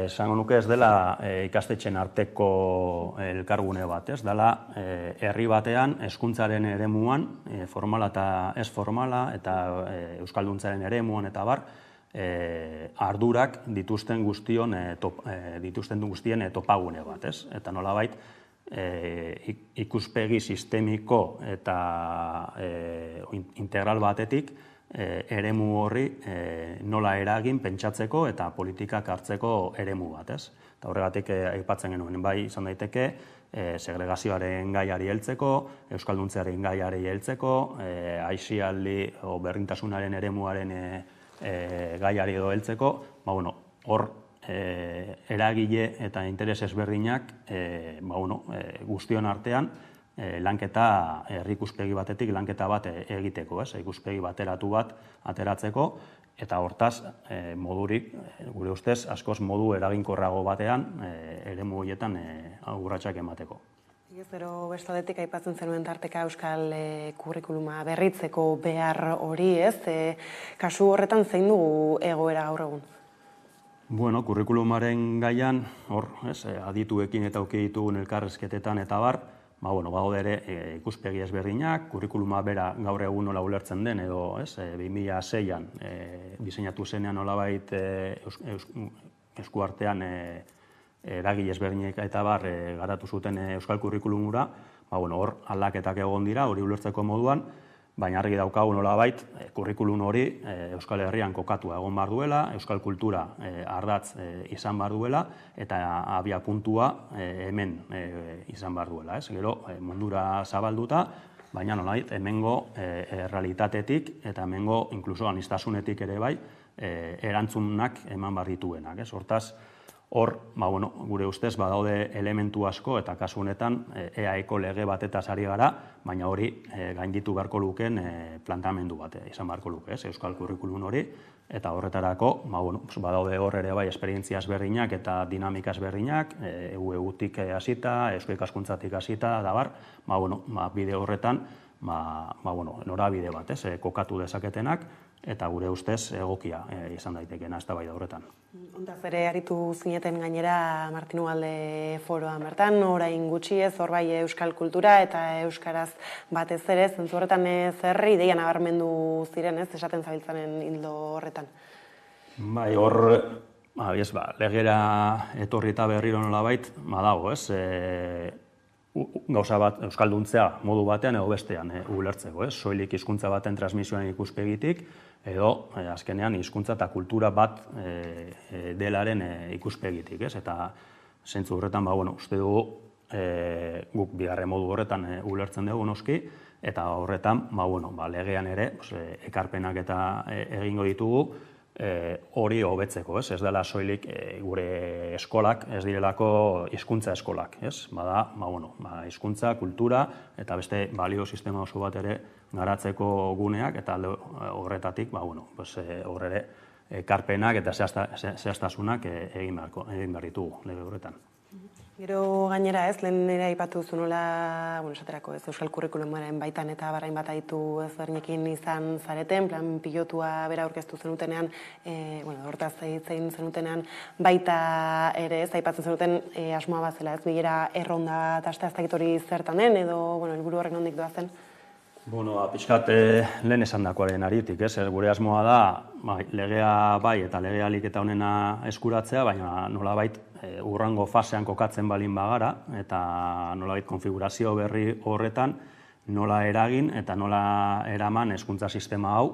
esango nuke ez dela ikastetxen arteko elkargune bat, ez dela herri batean hezkuntzaren eremuan, formala eta ez formala, eta euskalduntzaren eremuan eta bar, ardurak dituzten guztien topagune bat, ez? Eta nolabait, ikuspegi sistemiko eta integral batetik, eremu horri nola eragin pentsatzeko eta politikak hartzeko eremu bat, ez? Eta horregatik aipatzen genuen, bai izan daiteke segregazioaren gaiari heltzeko, euskalduntzearen gaiari heltzeko, aisialdi o berdintasunaren eremuaren gaiari edo heltzeko, hor eragile eta interes ezberdinak guztion artean lanketa, herri ikuspegi batetik lanketa bat egiteko, ikuspegi bateratu bat ateratzeko, eta hortaz modurik, gure ustez, askoz modu eraginkorrago batean eremu horietan urratsak emateko. Gero bestaldetik aipatzen zenuen tarteka euskal kurrikuluma berritzeko behar hori, kasu horretan zein dugu egoera gaur egun? Bueno, kurrikulumaren gaian, hor, adituekin eta auki ditugun elkarrezketetan eta bar, badaude ere ikuspegi ezberdinak, kurrikuluma bera gaur egun nola ulertzen den, edo 2006an diseinatu zenean nolabait eskuartean eragile ezberdinek eta bar garatu zuten euskal kurrikulumura, hor aldaketak egon dira, hori ulertzeko moduan, baina argi daukagu nolabait kurrikulum hori Euskal Herrian kokatua egon behar duela, euskal kultura ardatz izan behar duela, eta abia puntua hemen izan behar duela. Gero mundura zabalduta, baina nolabait hemengo errealitatetik eta hemengo inkluso aniztasunetik ere bai erantzunak eman behar dituenak. Hortaz, hor, gure ustez, badaude elementu asko eta kasu honetan EAEko lege batetaz ari gara, baina hori gainditu beharko lukeen plantamendu bat izan beharko luke, euskal kurrikulum hori, eta horretarako, badaude hor ere bai esperientzia ezberdinak eta dinamika ezberdinak, EU-tik hasita, eusko ikaskuntzatik hasita, da bar, bide horretan, norabide bat, kokatu dezaketenak, eta gure ustez egokia izan daitekeena eztabaida horretan. Ondaz ere aritu zineten gainera Martin Ugalde foroan bertan, orain gutxi hor bai euskal kultura eta euskaraz batez ere, zentzu horretan zer ideia nabarmendu ziren, esaten zabiltzanen hildo horretan? Bai, hor, legera etorri eta berriro nolabait, dago, gauza bat euskalduntzea modu batean edo bestean ulertzeko, soilik hizkuntza baten transmisioaren ikuspegitik, edo azkenean hizkuntza eta kultura bat delaren ikuspegitik, eta zentzu horretan, uste dugu guk bigarren modu horretan ulertzen dugu noski, eta horretan, legean ere, ekarpenak eta egingo ditugu, hori hobetzeko, ez dela soilik gure eskolak, ez direlako hizkuntza eskolak, bada, hizkuntza, kultura, eta beste balio sistema oso bat ere garatzeko guneak, eta alde horretatik, hor ere, ekarpenak eta zehaztasunak egin behar ditugu lege horretan. Gero gainera lehen nire aipatu duzu nola, esaterako Euskal Kurrikulumaren baitan eta barrain bat aditu ezberdinekin izan zareten, plan pilotua bera aurkeztu zenutenean, hortaz egin zenutenean, baita ere aipatzen zenuten asmoa bat zela bilera erronda eta ez hori zertan den, edo helburu horrek nondik doa zen? Pixkat lehen esandakoaren aritik, gure asmoa da legea bai eta legea aliketa honena eskuratzea, baina nolabait urrango fasean kokatzen balin bagara, eta nolabait konfigurazio berri horretan nola eragin eta nola eraman hezkuntza sistema hau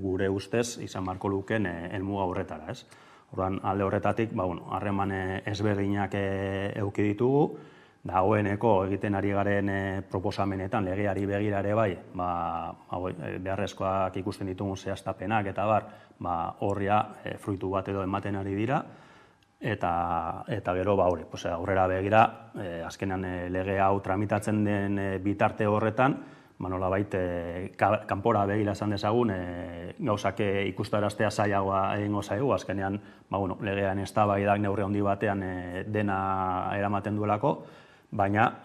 gure ustez izan beharko lukeen helmuga horretara. Orduan alde horretatik harreman ezberdinak eduki ditugu, dagoeneko egiten ari garen proposamenetan legeari begira ere bai, beharrezkoak ikusten ditugun zehaztapenak eta horria fruitu bat edo ematen ari dira, eta gero aurrera begira, azkenean lege hau tramitatzen den bitarte horretan, nolabait kanpora begira esan dezagun, gauzak ikustaraztea zailagoa egingo zaigu, azkenean legean eztabaidak neurri handi batean dena eramaten duelako, baina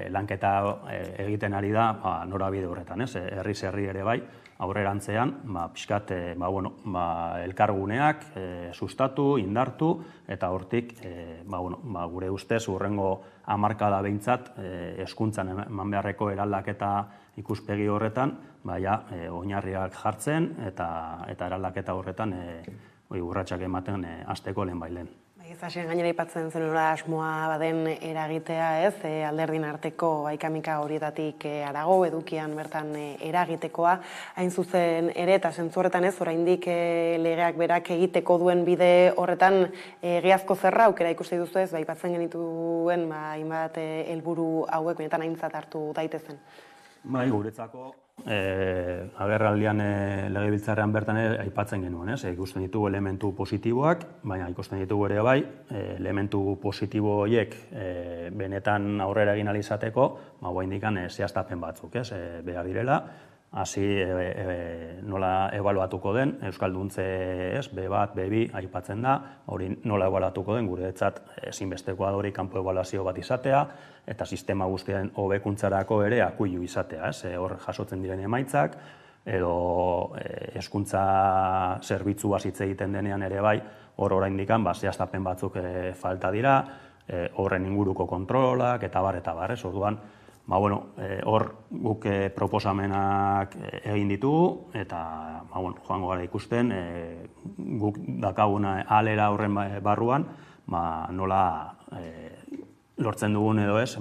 lanketa egiten ari da norabide horretan, herriz herri ere bai, aurrerantzean, pixkat elkarguneak sustatu, indartu, eta hortik, gure ustez, hurrengo hamarkada behintzat, hezkuntzan eman beharreko eraldaketa ikuspegi horretan, oinarriak jartzen, eta eraldaketa horretan urratsak ematen hasteko lehen bailen. Hasien gainera aipatzen zenura asmoa baden eragitea, alderdien arteko haikamika horietatik harago, edukian bertan eragitekoa, hain zuzen ere, eta zentzu horretan oraindik legeak berak egiteko duen bide horretan egiazko zerra aukera ikusi duzu aipatzen genituen hainbat helburu hauek benetan aintzat hartu daitezen. Guretzako agerraldian legebiltzarrean bertan aipatzen genuen, ikusten ditugu elementu positiboak, baina ikusten ditugu ere bai, elementu positibo horiek benetan aurrera egin ahal izateko, oraindikan zehaztapen batzuk, behar direla, hasi nola ebaluatuko den, euskalduntze B1, B2 aipatzen da, hori nola ebaluatuko den, guretzat ezinbestekoa da hori kanpo ebaluazio bat izatea, eta sistema guztien hobekuntzarako ere akuilu izatea, hor jasotzen diren emaitzak, edo hezkuntza zerbitzu hitz egiten denean ere bai, hor oraindikan zehaztapen batzuk falta dira, horren inguruko kontrolak, eta bar, orduan, hor guk proposamenak egin ditugu, eta joango gara ikusten, guk dakaguna alera horren barruan, nola lortzen dugun edo ez,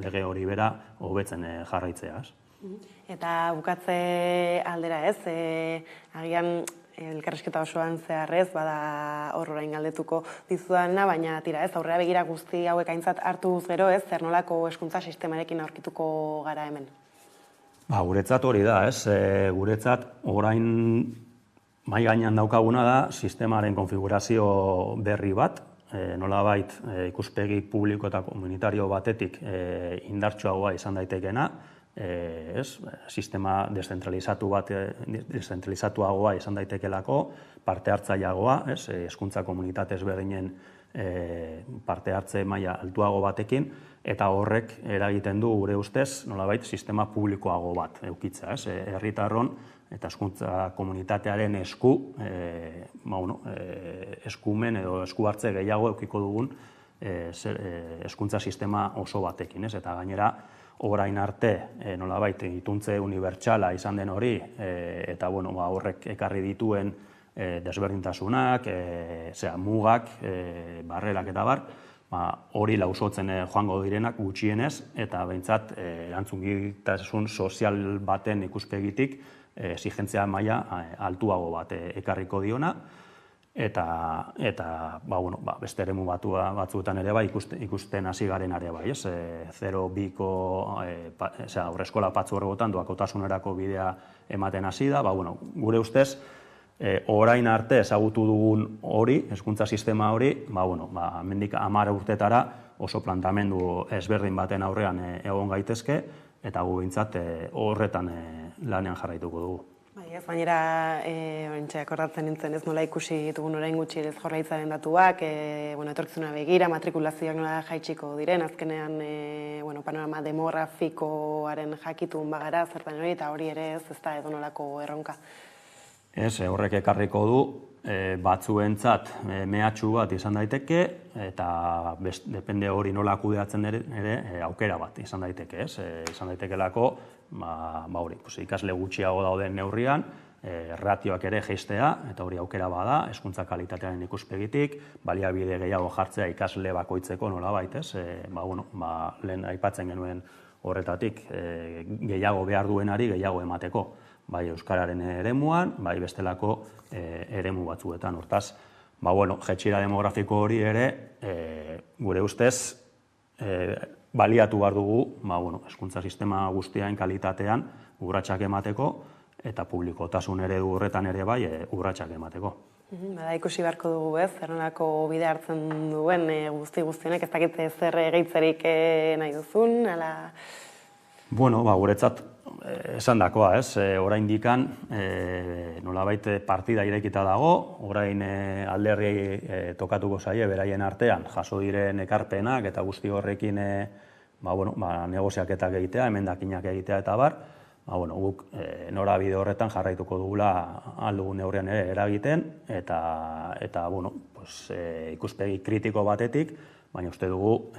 lege hori bera hobetzen jarraitzea. Eta bukatze aldera agian elkarrizketa osoan zeharrez, bada hor orain galdetuko dizudana, baina aurrera begira guzti hauek aintzat hartuz gero zer nolako hezkuntza sistemarekin aurkituko gara hemen? Guretzat hori da, guretzat orain mahai gainean daukaguna da sistemaren konfigurazio berri bat, nolabait ikuspegi publiko eta komunitario batetik indartsuagoa izan daitekena, sistema deszentralizatuagoa izan daitekelako, parte hartzaileagoa, hezkuntza komunitate ezberdinen parte hartze maila altuago batekin, eta horrek eragiten du gure ustez nolabait sistema publikoago bat edukitzea, herritarron eta hezkuntza komunitatearen eskumen edo esku hartze gehiago edukiko dugun hezkuntza sistema oso batekin, eta gainera orain arte nolabait ituntze unibertsala izan den hori, eta horrek ekarri dituen desberdintasunak, mugak, barrerak eta bar, hori lausotzen joango direnak gutxienez, eta behintzat erantzungitasun sozial baten ikuspegitik exigentzia maila altuago bat ekarriko diona, eta beste eremu batzuetan ere bai ikusten hasi garen ere bai, 0-2ko aurreskola patzuergotan doakotasunerako bidea ematen hasi da, gure ustez, orain arte ezagutu dugun hori, hezkuntza sistema hori, hemendik 10 urtetara oso plantamendu ezberdin baten aurrean egon gaitezke, eta gu behintzat horretan lanean jarraituko dugu. Gainera, oraintxe akordatzen nintzen ez nola ikusi dugun orain gutxi ere Jaurlaritzaren datuak, etorkizuna begira, matrikulazioak nola jaitsiko diren, azkenean panorama demografikoaren jakitun bagara, zertan hori, eta hori ere ez da edonolako erronka. Horrek ekarriko du, batzuentzat mehatxu bat izan daiteke, eta depende hori nola kudeatzen ere aukera bat izan daiteke, izan daitekelako, ikasle gutxiago dauden neurrian, ratioak ere jeistea, eta hori aukera bada, hezkuntza kalitatearen ikuspegitik, baliabide gehiago jartzea ikasle bakoitzeko nolabait, lehen aipatzen genuen horretatik, gehiago behar duenari gehiago emateko. Bai euskararen eremuan, bai bestelako eremu batzuetan. Hortaz, jaitsira demografiko hori ere, gure ustez, baliatu behar dugu, hezkuntza sistema guztiain kalitatean urratsak emateko, eta publikotasun eredu horretan ere bai urratsak emateko. Ikusi beharko dugu ez, zerrenako bide hartzen duen guzti-guztionek, ez dakit zer gehitzerik nahi duzun, ala... Guretzat esan dakoa, orain dikan nolabait partida irekita dago, orain alderri tokatuko zaie beraien artean, jaso diren ekarpenak eta guzti horrekin negoziaketak egitea, emendakinak egitea eta bar, guk norabide horretan jarraituko dugula aldugun neurrian ere eragiten, eta ikuspegi kritiko batetik, baina uste dugu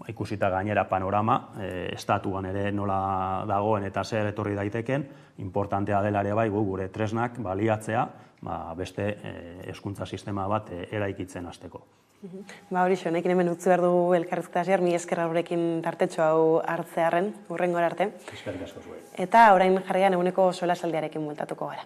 ikusita gainera panorama, estatuan ere nola dagoen eta zer etorri daiteken, importantea dela ere bai gure tresnak baliatzea beste hezkuntza sistema bat eraikitzen hasteko. Horixo, honekin hemen utzi behar dugu elkarrizketa hasier, mila esker horrekin tartetxo hau hartzearren, hurrengora arte. Eskerrik asko zuei. Eta orain jarrian eguneko solasaldiarekin bueltatuko gara.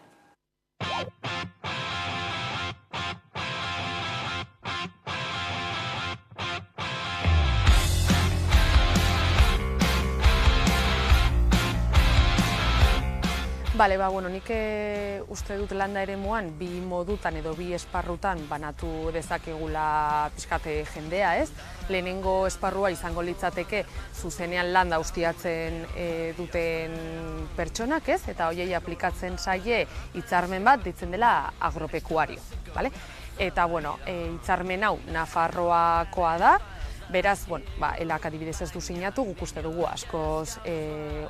Nik uste dut landa eremuan bi modutan edo bi esparrutan banatu dezakegula pixkate jendea, ez? Lehenengo esparrua izango litzateke zuzenean landa ustiatzen duten pertsonak, ez? Eta hoiei aplikatzen zaie hitzarmen bat deitzen dela agropekuario, bale? Eta, hitzarmen hau Nafarroakoa da, beraz, elak adibidez ez du sinatu, guk uste dugu askoz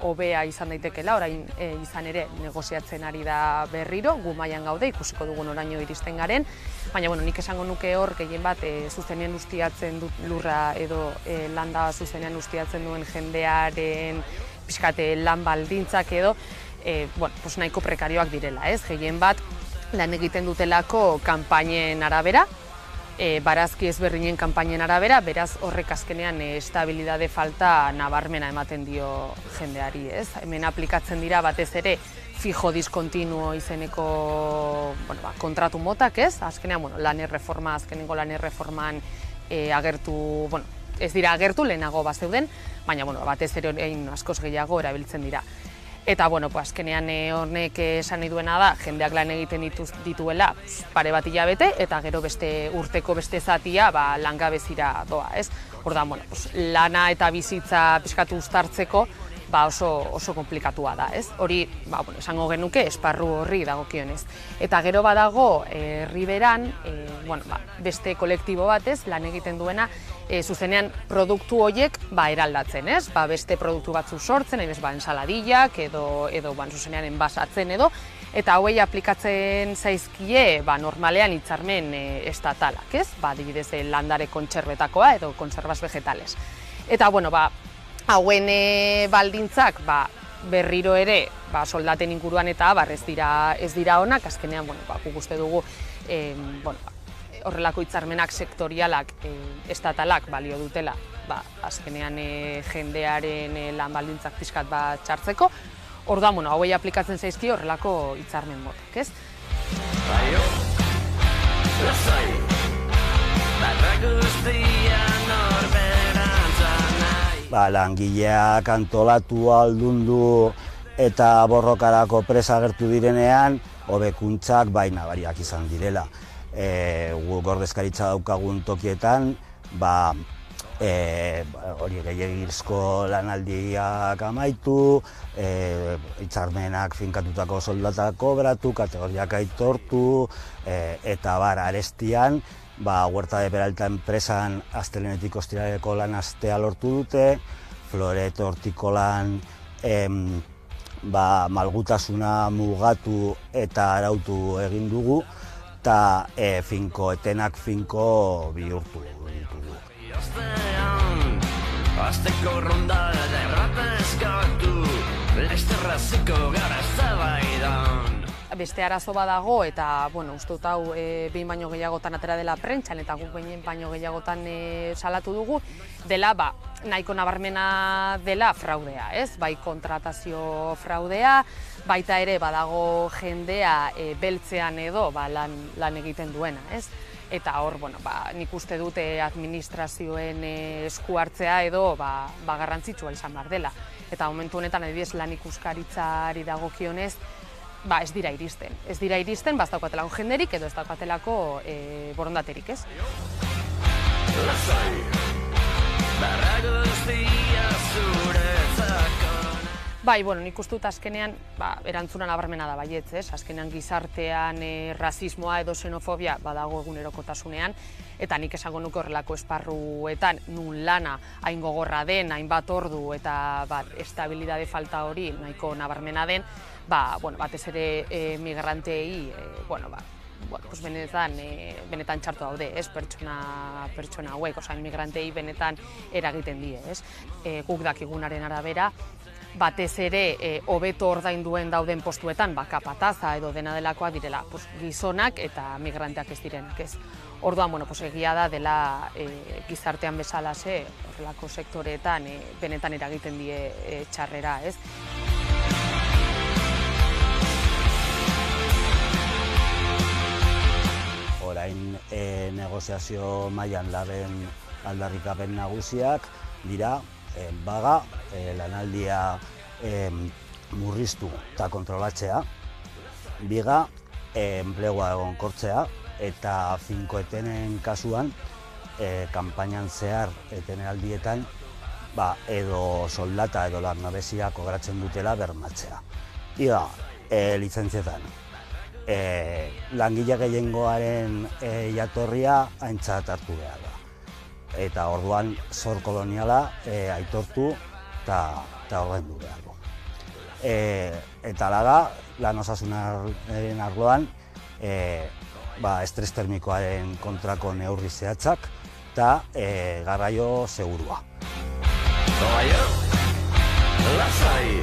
hobea izan daitekela, orain izan ere negoziatzen ari da berriro, gu mailan gaude, ikusiko dugun oraino iristen garen, baina nik esango nuke hor gehien bat zuzenean ustiatzen dut lurra edo landa zuzenean ustiatzen duen jendearen pixkate lan baldintzak edo nahiko prekarioak direla, ez? Gehien bat lan egiten dutelako kanpainen arabera, barazki ezberdinen kanpainen arabera, beraz horrek azkenean estabilidade falta nabarmena ematen dio jendeari, ez? Hemen aplikatzen dira batez ere fijo diskontinuo izeneko kontratu motak, ez? Azkenean, azkenengo lan erreforman agertu, ez dira agertu, lehenago bazeuden, baina batez ere orain askoz gehiago erabiltzen dira. Eta, azkenean honek esan nahi duena da, jendeak lan egiten dituela pare bat hilabete, eta gero beste urteko beste zatia langabezira doa, ez? Orda, lana eta bizitza pixkatu uztartzeko oso komplikatua da, ez? Hori, esango genuke, esparru horri dagokionez. Eta gero badago, herriberan, beste kolektibo batez, lan egiten duena, zuzenean produktu horiek eraldatzen, ez? Beste produktu batzu sortzen, ensaladillak edo zuzenean enbasatzen edo, eta hauei aplikatzen zaizkie normalean hitzarmen estatalak, ez? Adibidez, landare kontserbetakoa edo konserbas vegetales. Eta, hauen baldintzak berriro ere soldaten inguruan eta ez dira onak, azkenean guk uste dugu horrelako hitzarmenak sektorialak, estatalak balio dutela, azkenean jendearen lan baldintzak pixkat txartzeko, orduan, hauei aplikatzen zaizki horrelako hitzarmen motak, ez? Langileak antolatu, aldundu eta borrokarako presa agertu direnean, hobekuntzak nabariak izan direla. Guk ordezkaritza daukagun tokietan, hori gehiagizko lanaldiak amaitu, hitzarmenak finkatutako soldatak kobratu, kategoriak aitortu, eta arestian, Huerta de Peralta enpresan astelenetik ostiraleko lan astea lortu dute, Floret hortikolan malgutasuna mugatu eta arautu egin dugu, eta etenak finko bihurtu ditugu. Azteko ronda derrapezkatu, lesterraziko gara zabaidan. Beste arazo badago eta, uste dut hau behin baino gehiagotan atera dela prentxan eta guk behin baino gehiagotan salatu dugu, dela nahiko nabarmena dela fraudea, ez? Bai kontratazio fraudea, baita ere badago jendea beltzean edo lan egiten duena, ez? Eta hor, nik uste dute administrazioen esku hartzea edo garrantzitsua izan behar dela. Eta momentu honetan, adibidez, lan ikuskaritzari dagokionez, ez dira iristen. Ez dira iristen, ez daukatelako jenderik edo ez daukatelako borondaterik, ez? Nik uste dut azkenean, erantzuna nabarmena da baietz, ez? Azkenean gizartean rasismoa edo xenofobia badago egunerokotasunean, eta nik esango nuke horrelako esparruetan nun lana hain gogorra den, hainbat ordu eta estabilidade falta hori nahiko nabarmena den, batez ere migrantei, benetan txartu daude, ez, pertsona hauek, migrantei benetan eragiten die, ez. Guk dakigunaren arabera, batez ere hobeto ordainduen dauden postuetan, kapataza edo dena delakoa direla gizonak eta migranteak ez direnak, ez. Orduan, egia da dela gizartean bezalase, horrelako sektoreetan benetan eragiten die txarrera, ez. Orain negoziazio mailan daben aldarrikapen nagusiak dira lanaldia murriztu eta kontrolatzea, biga enplegua egonkortzea eta finkoetenen kasuan kanpainan zehar etenaldietan edo soldata edo langabezia kobratzen dutela bermatzea. Iga, lizentzietan. Langile gehiengoaren jatorria aintzat hartu behar da. Eta orduan zor koloniala aitortu eta ordaindu behar du. Eta laga, lan osasunaren arloan, estres termikoaren kontrako neurri zehatzak eta garraio segurua. Lasai!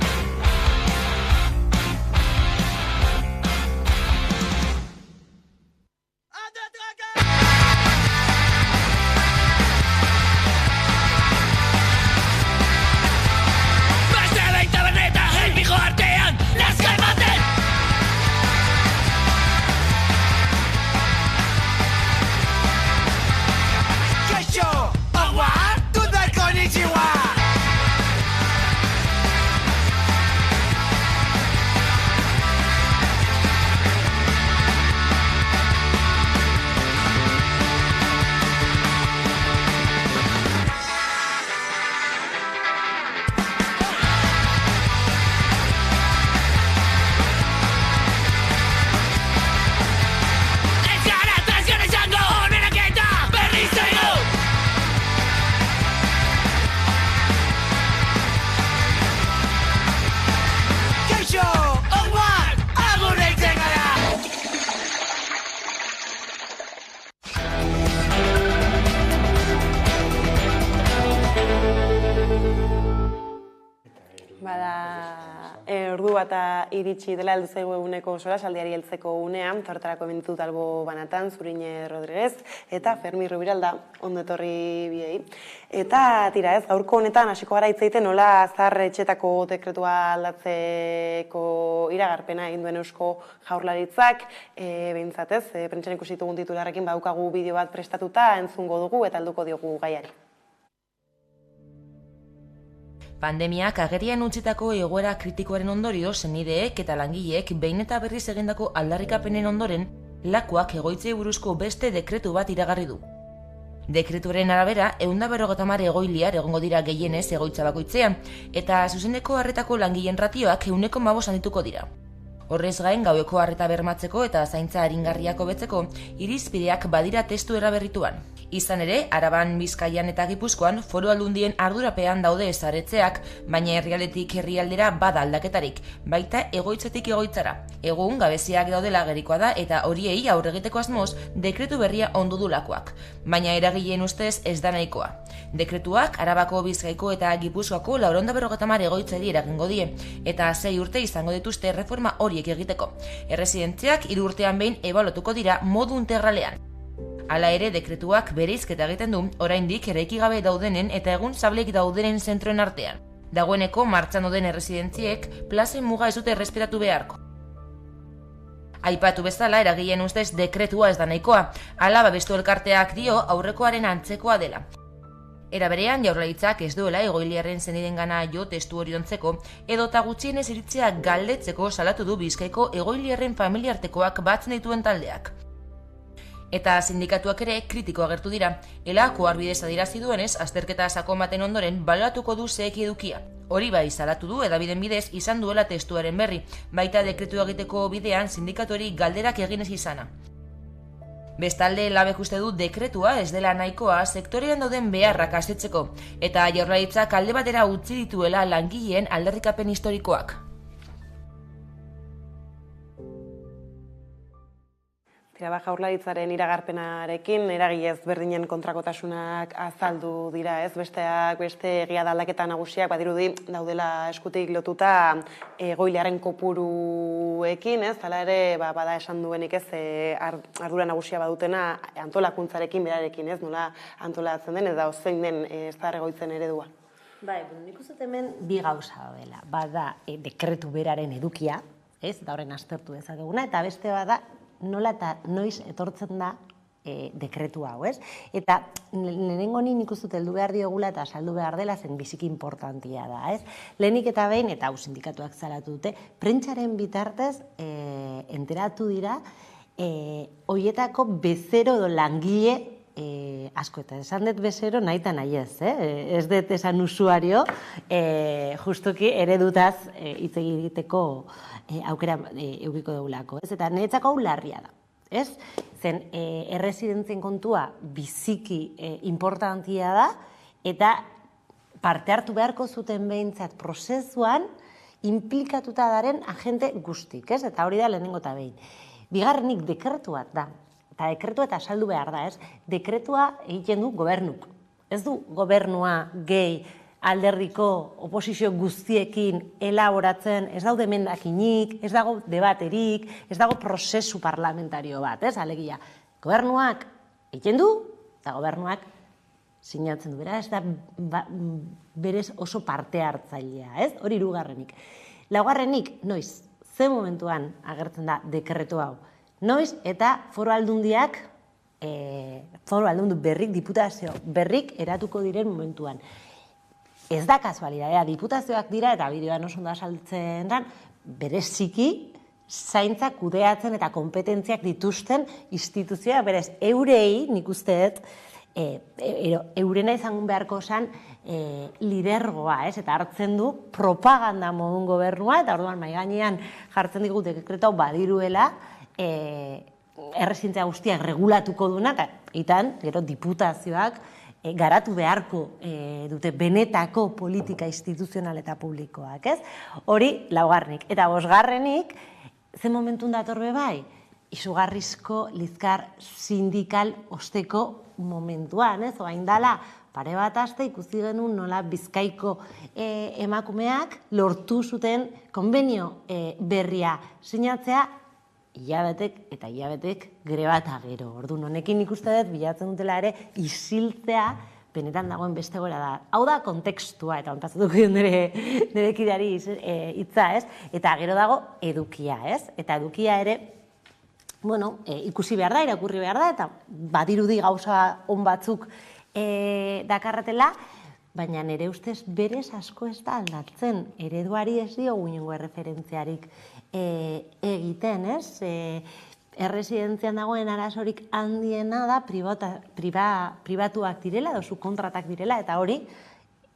ordu bata iritsi dela heldu zaigu eguneko solasaldiari heltzeko unean, horretarako hemen ditut albo banatan, Zurine Rodriguez eta Fermi Rubiralda, ondo etorri biei. Eta tira ez, gaurko honetan hasiko gara hitz egiten nola zahar etxetako dekretua aldatzeko iragarpena egin duen Eusko Jaurlaritzak, behintzat ez, prentsan ikusi ditugun titularrekin badaukagu bideo bat prestatuta, entzungo dugu eta helduko diogu gaiari. Pandemiak agerian utzitako egoera kritikoaren ondorio senideek eta langileek behin eta berriz egindako aldarrikapenen ondoren lakuak egoitzei buruzko beste dekretu bat iragarri du. Dekretuaren arabera, 150 egoiliar egongo dira gehienez egoitza bakoitzean, eta zuzeneko harretako langileen ratioak 1,5 handituko dira. Horrez gain, gaueko harreta bermatzeko eta zaintza aringarriak hobetzeko, irizpideak badira testu eraberrituan. Izan ere, Araban, Bizkaian eta Gipuzkoan foru aldundien ardurapean daude ezaretzeak, baina herrialdetik herrialdera bada aldaketarik, baita egoitzetik egoitzara. Egun, gabeziak daudela gerikoa da eta horiei aurre egiteko asmoz, dekretu berria ondu du lakuak. Baina eragileen ustez ez da nahikoa. Dekretuak Arabako, Bizkaiko eta Gipuzkoako 450 egoitzari eragingo die, eta 6 urte izango dituzte reforma horiek egiteko. Erresidentziak 3 urtean behin ebaluatuko dira modu integralean. Hala ere, dekretuak bereizketa egiten du, oraindik eraiki gabe daudenen eta egun sablek daudenen zentroen artean. Dagoeneko martxan dauden erresidentziek plazen muga ez dute errespetatu beharko. Aipatu bezala, eragileen ustez dekretua ez da nahikoa, hala babestu elkarteak dio aurrekoaren antzekoa dela. Era berean, Jaurlaritzak ez duela egoiliarren zenidengana jo testu hori ontzeko, edota gutxienez iritzea galdetzeko salatu du Bizkaiko egoiliarren familiartekoak batzen dituen taldeak. Eta sindikatuak ere kritiko agertu dira. Elako arbidez adirazi duenez, azterketa sakon baten ondoren baloratuko du zeheki edukia. Hori bai salatu du edabiden bidez izan duela testuaren berri, baita dekretu egiteko bidean sindikatuari galderak eginez izana. Bestalde, Labek uste du dekretua ez dela nahikoa sektorean dauden beharrak asetzeko, eta Jaurlaritzak alde batera utzi dituela langileen aldarrikapen historikoak. Jaurlaritzaren iragarpenarekin eragile ezberdinen kontrakotasunak azaldu dira, ez? Besteak beste egia da aldaketa nagusiak badirudi daudela eskutik lotuta egoiliarren kopuruekin, ez? Hala ere, bada esan duenik ez ardura nagusia badutena antolakuntzarekin berarekin, ez? Nola antolatzen den eta zein den zahar egoitzen eredua. Bai, nik uste hemen bi gauza dela. Bada dekretu beraren edukia, ez? Da horren aztertu dezakeguna, eta beste bada nola eta noiz etortzen da dekretu hau, ez? Eta lehenengo nik uste heldu behar diogula eta saldu behar dela zen biziki importantia da, ez? Lehenik eta behin, eta hau sindikatuak zalatu dute, prentsaren bitartez enteratu dira hoietako bezero edo langile asko, eta esan dut bezero nahi eta nahi ez, ez dut esan usuario, justuki eredutaz hitz egiteko aukera eukiko dugulako, ez? Eta niretzako hau larria da, ez? Zen erresidentzien kontua biziki importantia da, eta parte hartu beharko zuten behintzat prozesuan implikatuta daren agente guztik, ez? Eta hori da lehenengo eta behin. Bigarrenik dekretua da, eta dekretua eta saldu behar da, ez? Dekretua egiten du gobernuk. Ez du gobernua gehi alderdiko oposizio guztiekin elaboratzen, ez daude emendakinik, ez dago debaterik, ez dago prozesu parlamentario bat, ez? Alegia, gobernuak egiten du, eta gobernuak sinatzen du, bera, ez da berez oso parte hartzailea, ez? Hori hirugarrenik. Laugarrenik, noiz, ze momentuan agertzen da dekretu hau? Noiz eta foru aldundiak, foru aldundu berrik, diputazio berrik eratuko diren momentuan. Ez da kasualidadea, diputazioak dira, eta bideoan oso da saltzen dan, bereziki zaintzak kudeatzen eta kompetentziak dituzten instituzioa, berez, eurei, nik usteet, eurena izango beharko zen lidergoa, ez? Eta hartzen du propaganda modun gobernua, eta orduan mai gainean jartzen digu dekretau badiruela, errezidentzia guztiak regulatuko duna, eta gero diputazioak garatu beharko dute benetako politika instituzional eta publikoak, ez? Hori laugarrenik. Eta bosgarrenik, ze momentun datorbe bai? Izugarrizko lizkar sindikal osteko momentuan, ez? Oain dala pare bat aste ikusi genuen nola Bizkaiko emakumeak lortu zuten konbenio berria sinatzea hilabetek eta hilabetek greba eta gero. Orduan honekin ikuste dut bilatzen dutela ere isiltzea benetan dagoen beste gora da. Hau da kontekstua, eta ontatzatuko dion nire kideari hitza, ez? Eta gero dago edukia, ez? Eta edukia ere, bueno, ikusi behar da, irakurri behar da, eta badirudi gauza on batzuk dakarratela, baina nire ustez berez asko ez da aldatzen. Ereduari ez diogu inongo erreferentziarik egiten, ez? Erresidentzian dagoen arazorik handiena da pribatuak direla, edo subkontratak direla, eta hori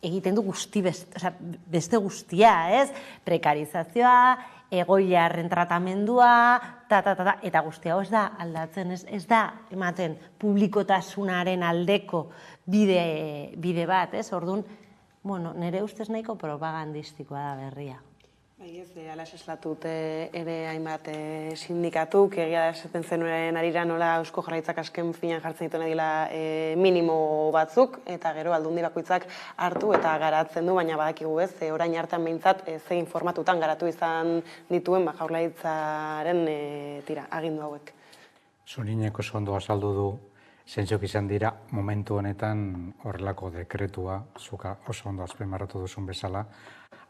egiten du beste guztia, ez? Prekarizazioa, egoilarren tratamendua, eta guztia ez da aldatzen, ez da ematen publikotasunaren aldeko bide bat, ez? Orduan, nire ustez nahiko propagandistikoa da berria. Bai ez, ala eslatut ere hainbat sindikatuk, egia da esaten zenuen arira nola Eusko Jaurlaritzak azken finean jartzen dituen dira minimo batzuk, eta gero aldundi bakoitzak hartu eta garatzen du, baina badakigu ez, orain hartan behintzat zein formatutan garatu izan dituen Jaurlaritzaren agindu hauek. Zurinek oso ondo azaldu du, zentzok izan dira momentu honetan horrelako dekretua, zuka oso ondo azpimarratu duzun bezala,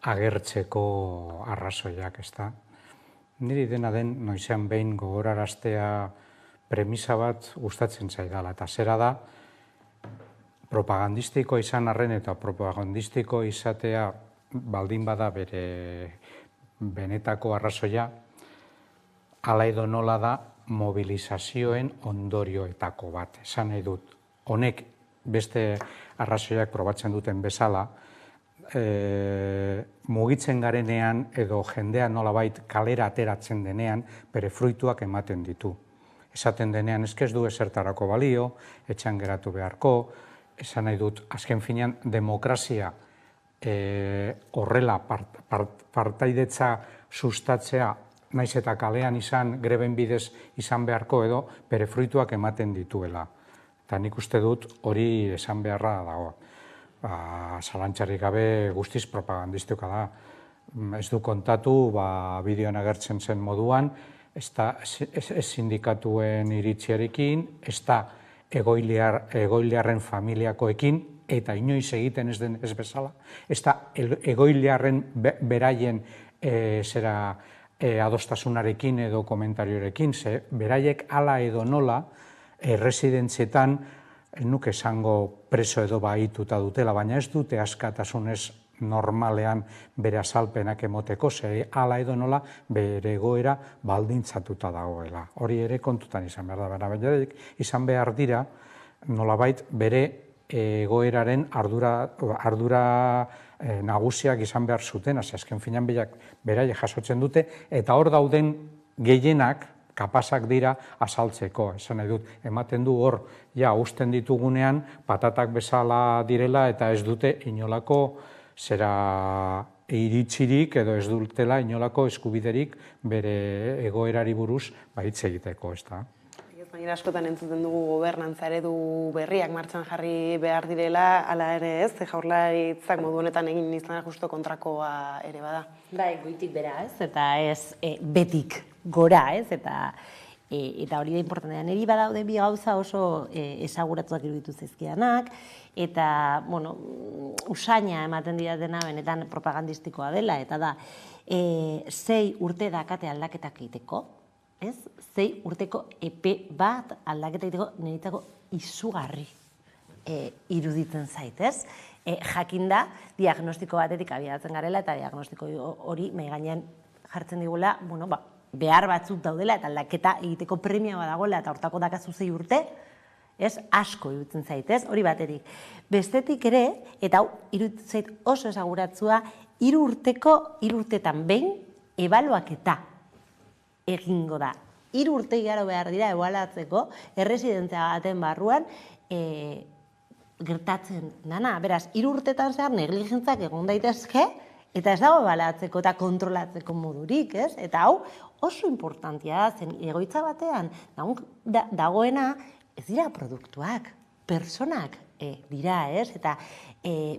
agertzeko arrazoiak, ezta. Niri dena den noizean behin gogoraraztea premisa bat gustatzen zaidala, eta zera da propagandistiko izan arren eta propagandistiko izatea baldin bada bere benetako arrazoia, hala edo nola da mobilizazioen ondorioetako bat. Esan nahi dut, honek beste arrazoiak probatzen duten bezala, mugitzen garenean edo jendean nolabait kalera ateratzen denean bere fruituak ematen ditu. Esaten denean ez du ezertarako balio, etxean geratu beharko, esan nahi dut, azken finean demokrazia horrela partaidetza sustatzea naiz eta kalean izan, greben bidez izan beharko edo bere fruituak ematen dituela. Eta nik uste dut hori esan beharra dago. Zalantzarik gabe guztiz propagandistikoa da. Ez du kontatu, bideoan agertzen zen moduan, ez sindikatuen iritziarekin, ez da egoiliarren familiakoekin, eta inoiz egiten ez den ez bezala, ez da egoiliarren beraien adostasunarekin edo komentariorekin, ze beraiek hala edo nola, erresidentzietan, nuke esango preso edo bahituta dutela, baina ez dute askatasunez normalean bere azalpenak emoteko, ze hala edo nola bere egoera baldintzatuta dagoela. Hori ere kontutan izan behar da, baina izan behar dira nolabait bere egoeraren ardura nagusiak izan behar zuten, azken finan beraiek jasotzen dute, eta hor dauden gehienak kapasak dira azaltzeko, esan nahi dut, ematen du hor, usten ditugunean, patatak bezala direla eta ez dute inolako iritzirik edo ez dutela inolako eskubiderik bere egoerari buruz hitz egiteko, ez da. Baina askotan entzuten dugu gobernantza eredu berriak martxan jarri behar direla, ala ere ez, Jaurlaritzak modu honetan egin izan justo kontrakoa ere bada. Bai, goitik bera ez, eta ez betik gora ez, eta hori da importantea. Neri badaude bi gauza oso esaguratuak iruditu zaizkidanak, eta, usaina ematen didatena benetan propagandistikoa dela, eta da, 6 urte dakate aldaketak egiteko, ez? 6 urteko epe bat aldaketa egiteko niretzako izugarri iruditzen zait, ez? Jakinda, diagnostiko batetik abiatzen garela eta diagnostiko hori mahai gainean jartzen digula, behar batzuk daudela eta aldaketa egiteko premia badagoela eta hortako dakazu 6 urte, ez? Asko iruditzen zait, ez? Hori batetik. Bestetik ere, eta hau iruditzen zait oso esaguratzua, 3 urtetan behin ebaluaketa egingo da. 3 urte igaro behar dira ebaluatzeko erresidentzia baten barruan gertatzen dana. Beraz, 3 urtetan zehar negligentzak egon daitezke eta ez dago ebaluatzeko eta kontrolatzeko modurik, ez? Eta hau oso importantia da, zen egoitza batean dagoena ez dira produktuak, personak dira, ez? Eta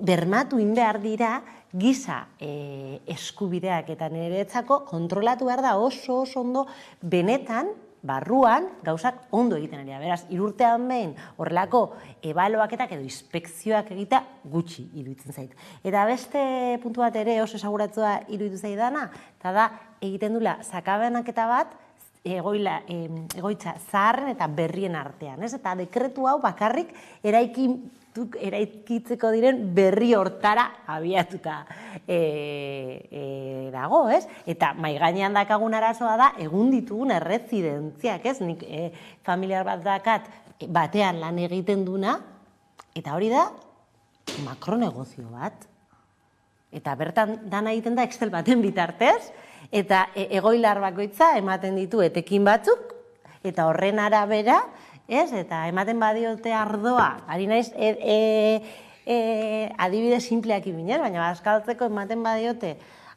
bermatu behar dira giza eskubideak eta niretzako kontrolatu behar da oso ondo benetan barruan gauzak ondo egiten ari da. Beraz, 3 urtean behin horrelako ebaloaketak edo inspekzioak egita gutxi iruditzen zait. Eta beste puntu bat ere oso esaguratzua iruditu zaidana, eta da egiten dula sakabanaketa bat egoitza zaharren eta berrien artean, ez? Eta dekretu hau bakarrik eraikitzeko diren berri hortara abiatuta dago, ez? Eta mahai gainean dakagun arazoa da egun ditugun erresidentziak, ez? Nik familiar bat dakat batean lan egiten duna, eta hori da makronegozio bat. Eta bertan dana egiten da Excel baten bitartez, eta egoilar bakoitza ematen ditu etekin batzuk, eta horren arabera, ez? Eta ematen badiote ardoa, ari naiz adibide simpleak ibinez, baina bazkaltzeko ematen badiote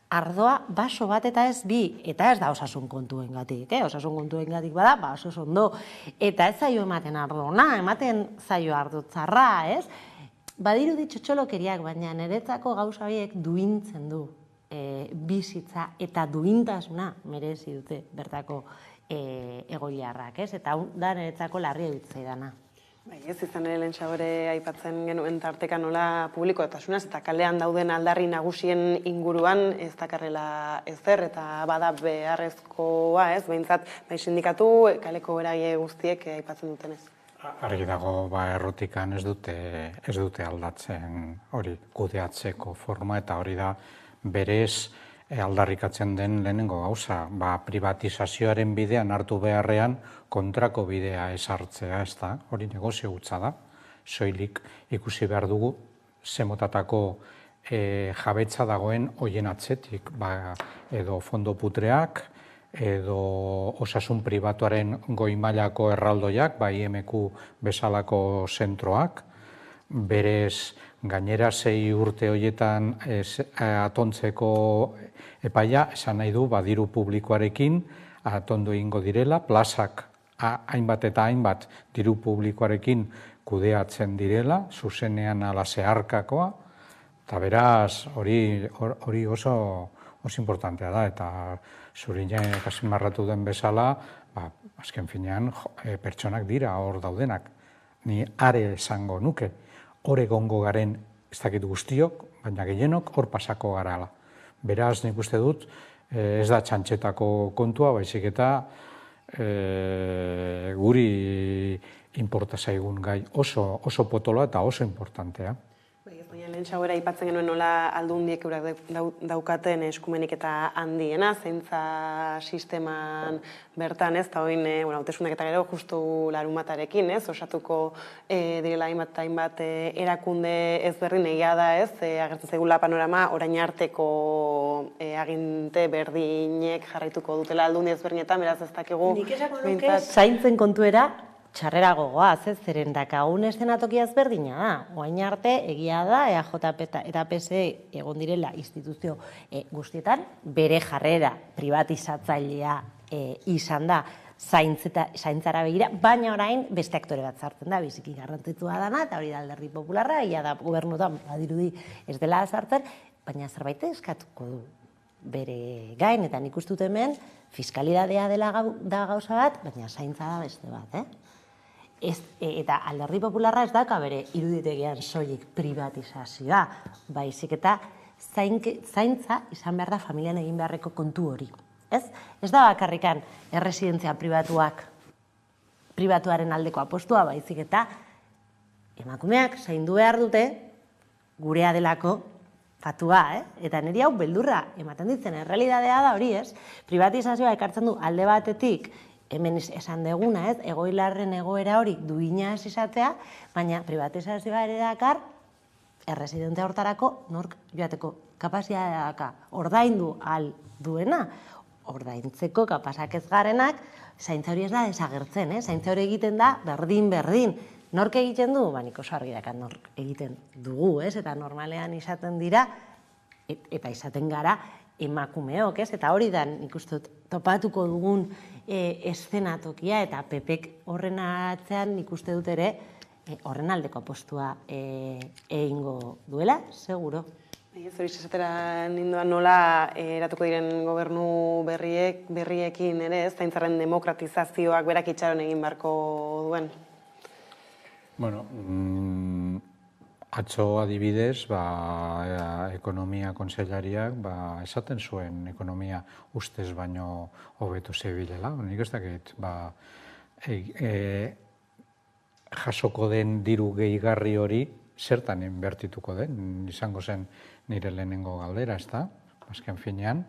ardoa baso bat eta ez bi, eta ez da osasun kontuengatik, osasun kontuengatik bada, oso ondo, eta ez zaio ematen ardona, ematen zaio ardotzarra, ez? Badirudi txotxolokeriak, baina niretzako gauza horiek duintzen du bizitza eta duintasuna merezi dute bertako egoiliarrak, ez? Eta da niretzako larria iruditzen zaidana. Bai, ez izan ere lehentxabore aipatzen genuen tarteka nola publikotasunaz eta kalean dauden aldarri nagusien inguruan ez dakarrela ezer eta bada beharrezkoa, ez? Behintzat, bai sindikatu, kaleko eragile guztiek aipatzen dutenez. Argi dago, errotikan ez dute aldatzen hori kudeatzeko forma eta hori da berez aldarrikatzen den lehenengo gauza. Privatizazioaren bidean hartu beharrean kontrako bidea ezartzea, ez da, hori negozio gutza da. Soilik ikusi behar dugu zemotatako jabetza dagoen hoien atzetik, edo fondo putreak, edo osasun pribatuaren goi mailako erraldoiak, IMQ bezalako zentroak, berez gainera 6 urte horietan atontzeko epaia, esan nahi du, diru publikoarekin atondo egingo direla, plazak hainbat eta hainbat diru publikoarekin kudeatzen direla, zuzenean ala zeharkakoa, eta beraz hori oso importantea da, eta zurinek azpimarratu den bezala, azken finean pertsonak dira hor daudenak. Ni are esango nuke, hor egongo garen ez dakit guztiok, baina gehienok hor pasako garala. Beraz, nik uste dut, ez da txantxetako kontua, baizik eta guri inporta zaigun gai oso potoloa eta oso importantea. Lehentxagora aipatzen genuen nola aldundiek eurak daukaten eskumenik eta handiena, zeintza sisteman bertan, ez, eta oin, hauteskundeak eta gero, justu larunbatarekin, ez, osatuko direla hainbat erakunde ezberdin egia da, ez, agertzen zaigula panorama, orain arteko aginte berdinek jarraituko dutela aldundi ezberdinetan, beraz ez dakigu. Nik esako nuke zaintzen kontuera, txarrera gogoaz, ez, zeren dakagun eszenatokia ezberdina da. Oain arte, egia da, EAJ eta PSE egon direla instituzio guztietan, bere jarrera privatizatzailea izan da zaintzara begira, baina orain beste aktore bat sartzen da, biziki garrantzitsua dana, eta hori da Alderdi Popularra, ia da gobernutan badirudi ez dela sartzen, baina zerbait eskatuko du bere gain, eta nik uste dut hemen fiskalidadea dela da gauza bat, baina zaintza da beste bat, eta Alderdi Popularra ez daka bere iruditegian soilik privatizazioa, baizik eta zaintza izan behar da familian egin beharreko kontu hori. Ez da bakarrikan erresidentzia pribatuaren aldeko apostua, baizik eta emakumeak zaindu behar dute gurea delako fatua, eta niri hau beldurra ematen ditzen, errealidadea da hori, ez? Privatizazioa ekartzen du alde batetik, hemen esan deguna, ez? Egoilarren egoera hori duina ez izatea, baina privatizazioa ere dakar, erresidentzia hortarako nork joateko kapazitatea daka, ordaindu ahal duena, ordaintzeko kapazak ez garenak, zaintza hori ez da desagertzen, zaintza hori egiten da berdin. Nork egiten du? Nik oso argi dakat nork egiten dugu, eta normalean izaten dira, eta izaten gara emakumeok, eta hori da nik uste topatuko dugun eszenatokia, eta PPek horren atzean nik uste dut ere horren aldeko apostua egingo duela, seguro. Zori esatera ninduan nola eratuko diren gobernu berriekin ere, ez zaintzaren demokratizazioak berak itxaron egin beharko duen? Bueno, atzo adibidez, ekonomia kontseilariak esaten zuen ekonomia ustez baino hobeto zebilela. Nik ez dakit, jasoko den diru gehigarri hori zertan inbertituko den, izango zen nire lehenengo galdera, ez da? Azken finean,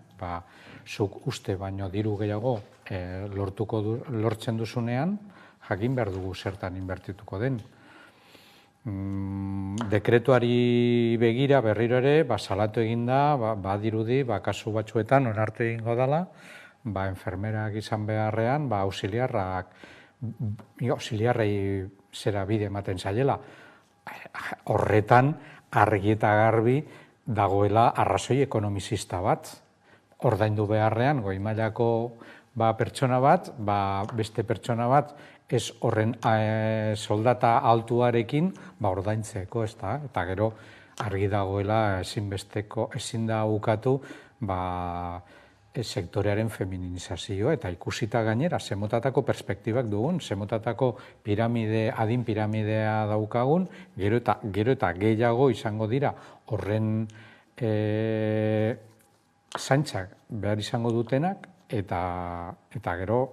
zuk uste baino diru gehiago lortzen duzunean, jakin behar dugu zertan inbertituko den. Dekretuari begira berriro ere, salatu eginda, badirudi, kasu batzuetan onartu egingo dela, enfermerak izan beharrean, auxiliarrei zera bide ematen zaiela. Horretan, argi eta garbi dagoela arrazoi ekonomizista bat. Ordaindu beharrean, goi mailako pertsona bat, beste pertsona bat, ez horren soldata altuarekin ordaintzeko, ez da? Eta gero argi dagoela ezin da ukatu sektorearen femininizazio eta ikusita gainera zemotatako perspektibak dugun, zemotatako adin piramidea daukagun, gero eta gehiago izango dira horren zaintzak behar izango dutenak eta gero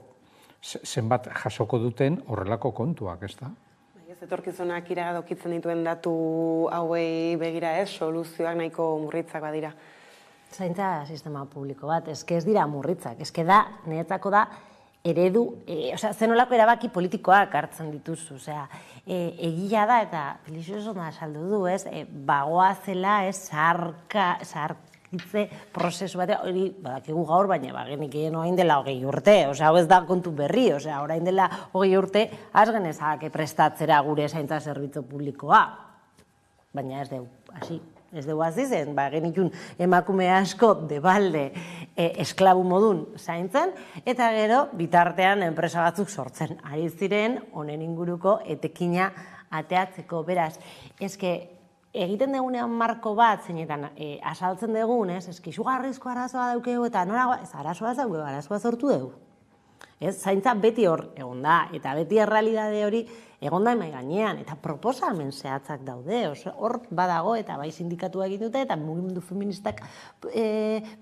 zenbat jasoko duten horrelako kontuak, ez da? Etorkizunak iradokitzen dituen datu hauei begira ez, soluzioak nahiko murritzak badira. Zaintza sistema publiko bat, ez dira murritzak, niretzako da eredu, zenolako erabaki politikoak hartzen dituzu, egia da eta Felixio da saldu du, bagoa zela zaharkitze prozesu bat, hori badakigu gaur, baina genik egin orain dela 20 urte, hau ez da kontu berri, orain dela 20 urte, az genezak prestatzera gure zaintza zerbitzu publikoa, baina ez dugu, hasi. Ez dugu azizen, genikun emakume asko debalde esklabu modun zaintzen, eta gero bitartean enpresa batzuk sortzen. Ari ziren, honen inguruko etekina ateatzeko. Beraz, egiten dugunean marko bat, zeinetan asaltzen dugun, izugarrizko arazoa daukegu, eta noragoa, ez arazoa daukegu, arazoa sortu dugu. Zaintza beti hor egon da, eta beti errealidade hori egon da emai gainean, eta proposamen zehatzak daude, hor badago, eta bai sindikatua egin dute, eta mugimendu feministak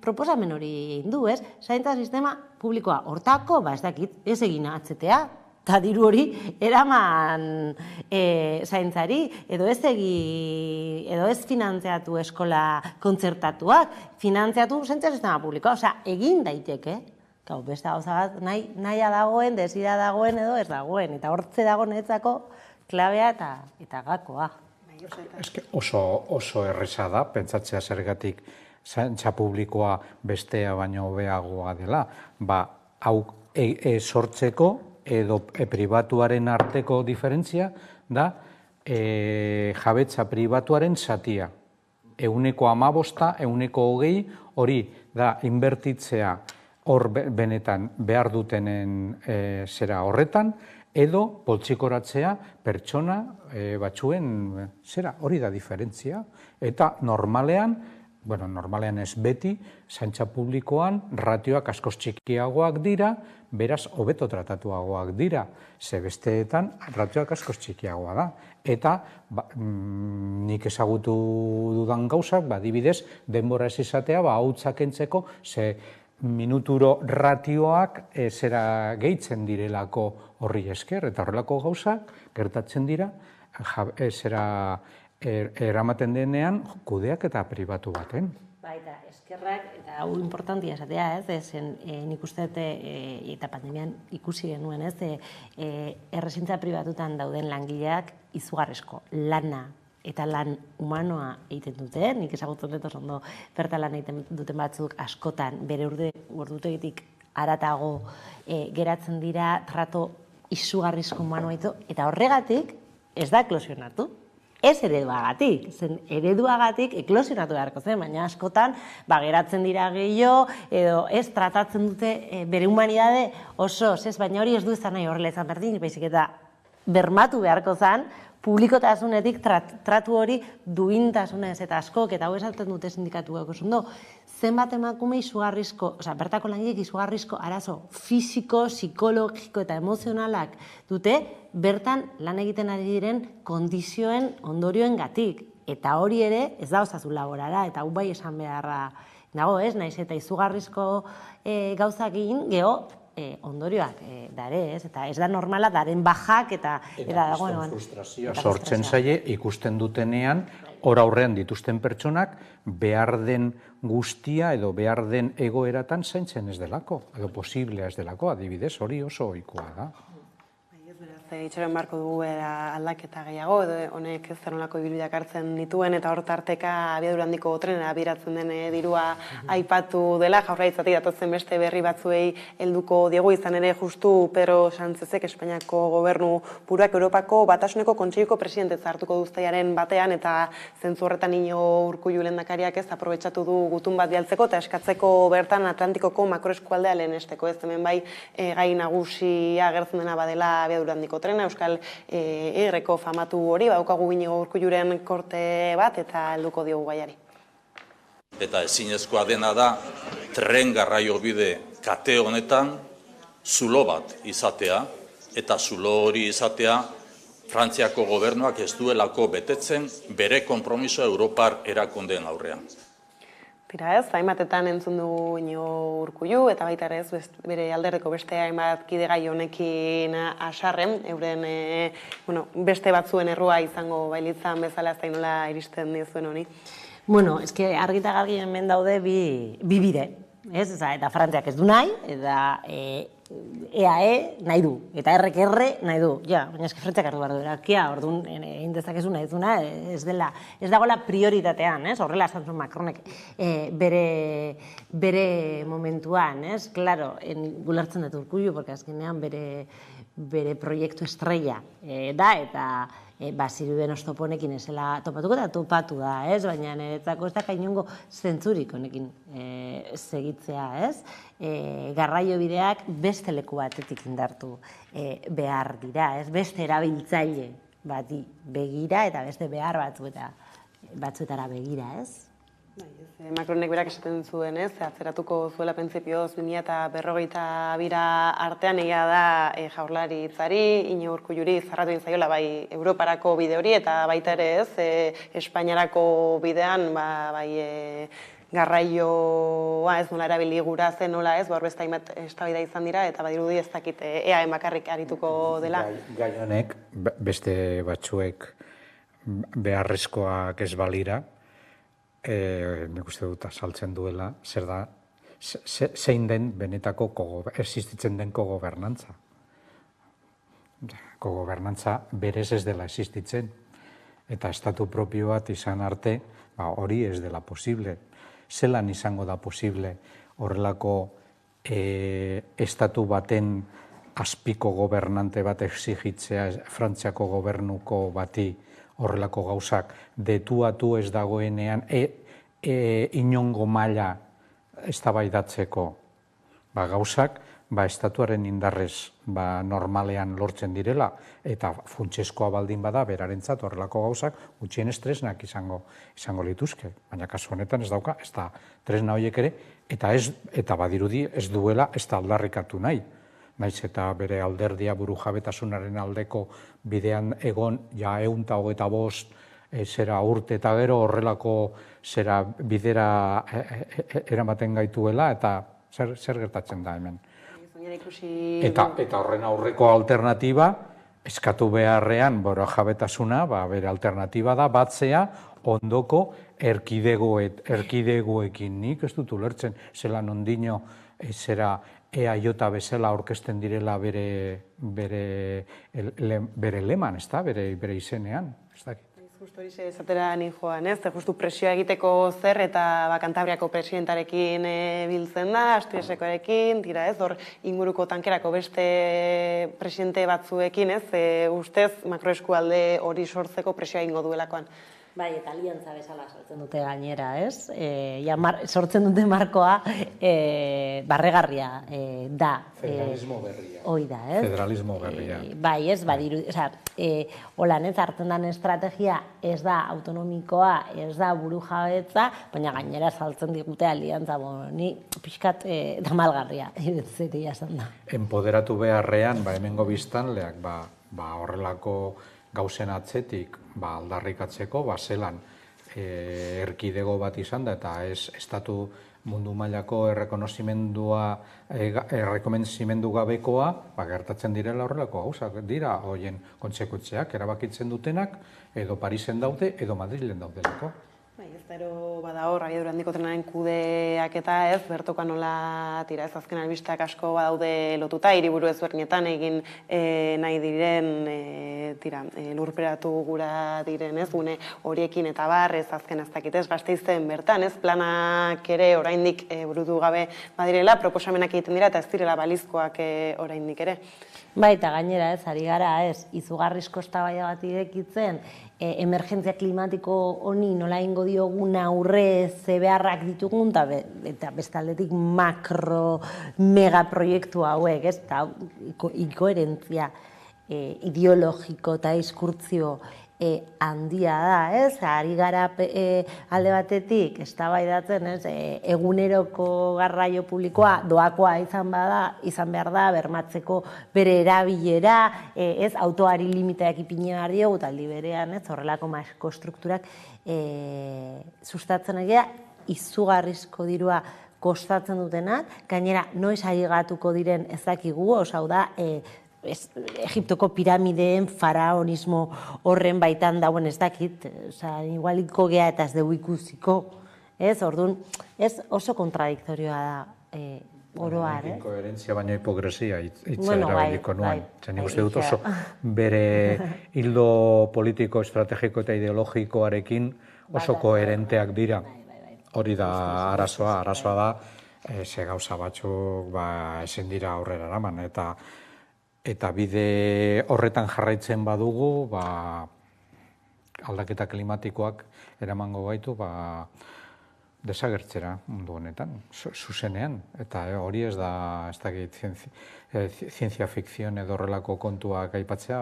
proposamen hori egin du, zaintza sistema publikoa hortako, ez dakit, ez egin atzetea, eta diru hori eraman zaintzari, edo ez finantziatu eskola kontzertatuak, finantziatu zaintza sistema publikoa, egin daiteke, beste gauza bat nahia dagoen, desira dagoen edo ez dagoen, eta hortze dago niretzako klabea eta gakoa. Oso erreza da, pentsatzea zergatik zaintza publikoa bestea baino hobeagoa dela. Hau sortzeko edo pribatuaren arteko diferentzia da jabetza pribatuaren zatia. 15%, 20% hori da inbertitzea hor benetan behar dutenen zera horretan, edo poltsikoratzea pertsona batzuen zera, hori da diferentzia. Eta normalean ez beti, zaintza publikoan ratioak askoz txikiagoak dira, beraz hobeto tratatuagoak dira, ze besteetan ratioak askoz txikiagoa da. Eta nik ezagutu dudan gauzak, adibidez, denbora ez izatea, hautsak entzeko, ze minuturo ratioak zera gehitzen direlako horri esker, eta horrelako gauzak gertatzen dira, zera eramaten denean kudeak eta pribatu baten. Eta eskerrak, eta hau importantia esatea, nik uste eta pandemian ikusi genuen, errezintza pribatutan dauden langileak izugarrizko lana eta lan humanoa egiten dute, nik ezagutzen dut ondo bertan lan egiten duten batzuk askotan bere ordutegitik haratago geratzen dira trato izugarrizko humanoa ditu, eta horregatik ez da eklosionatu. Ez ereduagatik, ereduagatik eklosionatu beharko zen, baina askotan geratzen dira gehiago, edo ez tratatzen dute bere humanidade oso, baina hori ez du izan nahi horrela izan berdin, baizik eta bermatu beharko zen publikotasunetik tratu hori duintasunez eta askok, eta hau esaten dute sindikatuak oso ondo, zenbat emakume izugarrizko, bertako langileek izugarrizko arazo fisiko, psikologiko eta emozionalak dute, bertan lan egiten ari diren kondizioen ondorioengatik. Eta hori ere ez da osasun laborala, eta hau bai esan beharra dago, ez? Naiz eta izugarrizko gauzak egin, geho, ondorioak dare, ez? Eta ez da normala daren bajak eta dagoen frustrazioa sortzen zaie ikusten dutenean hor aurrean dituzten pertsonak behar den guztia edo behar den egoeratan zaintzen ez delako, edo posiblea ez delako, adibidez hori oso ohikoa da. Itxoren barko dugu aldaketa gehiago, edo honek ez zenolako ibilbideak hartzen dituen, eta hor tarteka abiadura handiko trenera biratzen den dirua aipatu dela, Jaurlaritzatik datozen beste berri batzuei helduko diegu, izan ere justu Pedro Sánchezek Espainiako gobernu buruak Europako Batasuneko Kontseiluko presidente hartuko duztaiaren batean, eta zentzu horretan Urkullu lehendakariak ez aprobetxatu du gutun bat bialtzeko eta eskatzeko bertan Atlantikoko makroeskualdea lehenesteko, ez hemen bai gai nagusia agertzen dena badela abiadura handiko trena, Euskal Herriko famatu hori, badaukagu Iñigo Urkulluren korte bat, eta helduko diogu gaiari. Eta ezinezkoa dena da, tren garraio bide kate honetan zulo bat izatea, eta zulo hori izatea Frantziako gobernuak ez duelako betetzen bere konpromiso Europar erakundeen aurrean. Tira ez, hainbatetan entzun dugu Iñigo Urkullu, eta baita ere ez bere alderdeko beste hainbat kide gai honekin asarren, euren beste batzuen errua izango bailitzan bezala ez da inola iristen dizuen honi. Bueno, eske argita gargi hemen daude bi bide, ez? Eta Frantziak ez du nahi, eta EAE nahi du, eta errekerre nahi du. Ja, baina eske Frantziak hartu behar du erakia, orduan egin dezakezu nahi duzuna, ez dagoela prioritatean, ez? Horrela esan zuen Macronek bere momentuan, ez? Claro, gulertzen dut Urkullu, porque azkenean bere proiektu estrella da, eta ziruden oztopo honekin ezela topatuko eta topatu da, ez? Baina niretzako ez da inongo zentzurik honekin segitzea, ez? Garraio bideak beste leku batetik indartu behar dira, ez? Beste erabiltzaile bati begira eta beste behar batzuetara begira, ez? Macronek berak esaten zuen, ez? Atzeratuko zuela pentsipioz 2052 artean egia da Jaurlaritzari, Iñigo Urkulluri zarratu egin zaiola bai Europarako bide hori eta baita ere, ez? Espainiarako bidean bai garraioa ez nola erabili gura zen nola ez, beste hainbat eztabaida izan dira eta badirudi ez dakit EAen bakarrik arituko dela. Gai honek beste batzuek beharrezkoak ez balira, nik uste dut azaltzen duela, zer da, zein den benetako existitzen den kogobernantza. Kogobernantza berez ez dela existitzen, eta estatu propio bat izan arte, hori ez dela posible. Zelan izango da posible horrelako estatu baten azpiko gobernante bat exigitzea Frantziako gobernuko bati horrelako gauzak detuatu ez dagoenean inongo maila eztabaidatzeko gauzak estatuaren indarrez normalean lortzen direla eta funtsezkoa baldin bada berarentzat horrelako gauzak gutxienez tresnak izango lituzke, baina kasu honetan ez dauka, ez da tresna horiek ere eta badirudi ez duela ez da aldarrikatu nahi. Naiz eta bere alderdia burujabetasunaren aldeko bidean egon, ja 125 zera urte eta gero horrelako zera bidera eramaten gaituela eta zer gertatzen da hemen. Eta horren aurreko alternatiba, eskatu beharrean burujabetasuna, bere alternatiba da batzea ondoko erkidegoekin. Nik ez dut ulertzen, zelan ondino zera EAJ bezala aurkezten direla bere leman, ez da, bere izenean, ez dakit. Justu hori esatera ninjoan, ez? Justu presioa egiteko zer eta Kantabriako presidentarekin biltzen da, Asturiasekoarekin, tira ez, hor inguruko tankerako beste presidente batzuekin, ez? Ustez makroeskualde hori sortzeko presioa egingo duelakoan. Bai, eta aliantza bezala sortzen dute gainera, ez? Sortzen dute markoa barregarria da. Federalismo berria. Hoi da, ez? Federalismo berria. Bai, ez, badiru, holan ez, hartzen den estrategia ez da autonomikoa, ez da burujabetza, baina gainera saltzen digute aliantza, ni pixkat damalgarria, iruditzea esan da. Enpoderatu beharrean, hemengo biztanleak, horrelako gauzen atzetik aldarrikatzeko, zelan erkidego bat izan da, eta ez estatu mundu mailako errekonozimendu gabekoa, gertatzen direla horrelako gauzak dira, hoien kontsekutzeak erabakitzen dutenak, edo Parisen daude, edo Madrilen daudelako. Gero bada hor, abiadura handiko trenaren kudeak eta ez, bertoka nola tira ez azken albisteak asko badaude lotuta, hiriburu ezberdinetan egin nahi diren, lurperatu gura diren ez, gune horiekin eta bar, ez azken ez dakit ez, Gasteizen bertan ez, planak ere oraindik burutu gabe badirela, proposamenak egiten dira eta ez direla balizkoak oraindik ere. Bai, eta gainera ez, ari gara ez, izugarrizko eztabaida bat irekitzen, emergentzia klimatiko honi nola ingo diogun aurre ze beharrak ditugun, eta bestaldetik makro megaproiektu hauek, ez, eta inkoherentzia ideologiko eta diskurtzio handia da, ez, ari gara alde batetik, eztabaidatzen, ez, eguneroko garraio publikoa doakoa izan behar da, bermatzeko bere erabilera, ez, autoari limiteak ipini behar diogu, eta aldi berean, ez, horrelako masko strukturak sustatzen egia, izugarrizko dirua kostatzen dutenak, gainera, noiz agigatuko diren ezakigu, hau da, Egiptoko piramideen faraonismo horren baitan dauen ez dakit, igualiko gea eta ez dugu ikusiko, ez, orduan, ez oso kontradiktorioa da oroar, ez? Koherentzia baina hipokresia itzera erabiliko nuen. Nik uste dut oso bere hildo politiko, estrategiko eta ideologikoarekin oso koherenteak dira. Hori da arazoa da, ze gauza batzuk ezin dira aurrera eraman, eta bide horretan jarraitzen badugu, aldaketa klimatikoak eramango gaitu, desagertzera mundu honetan, zuzenean. Eta hori ez da, ez dakit, zientzia fikzion edo horrelako kontuak aipatzea,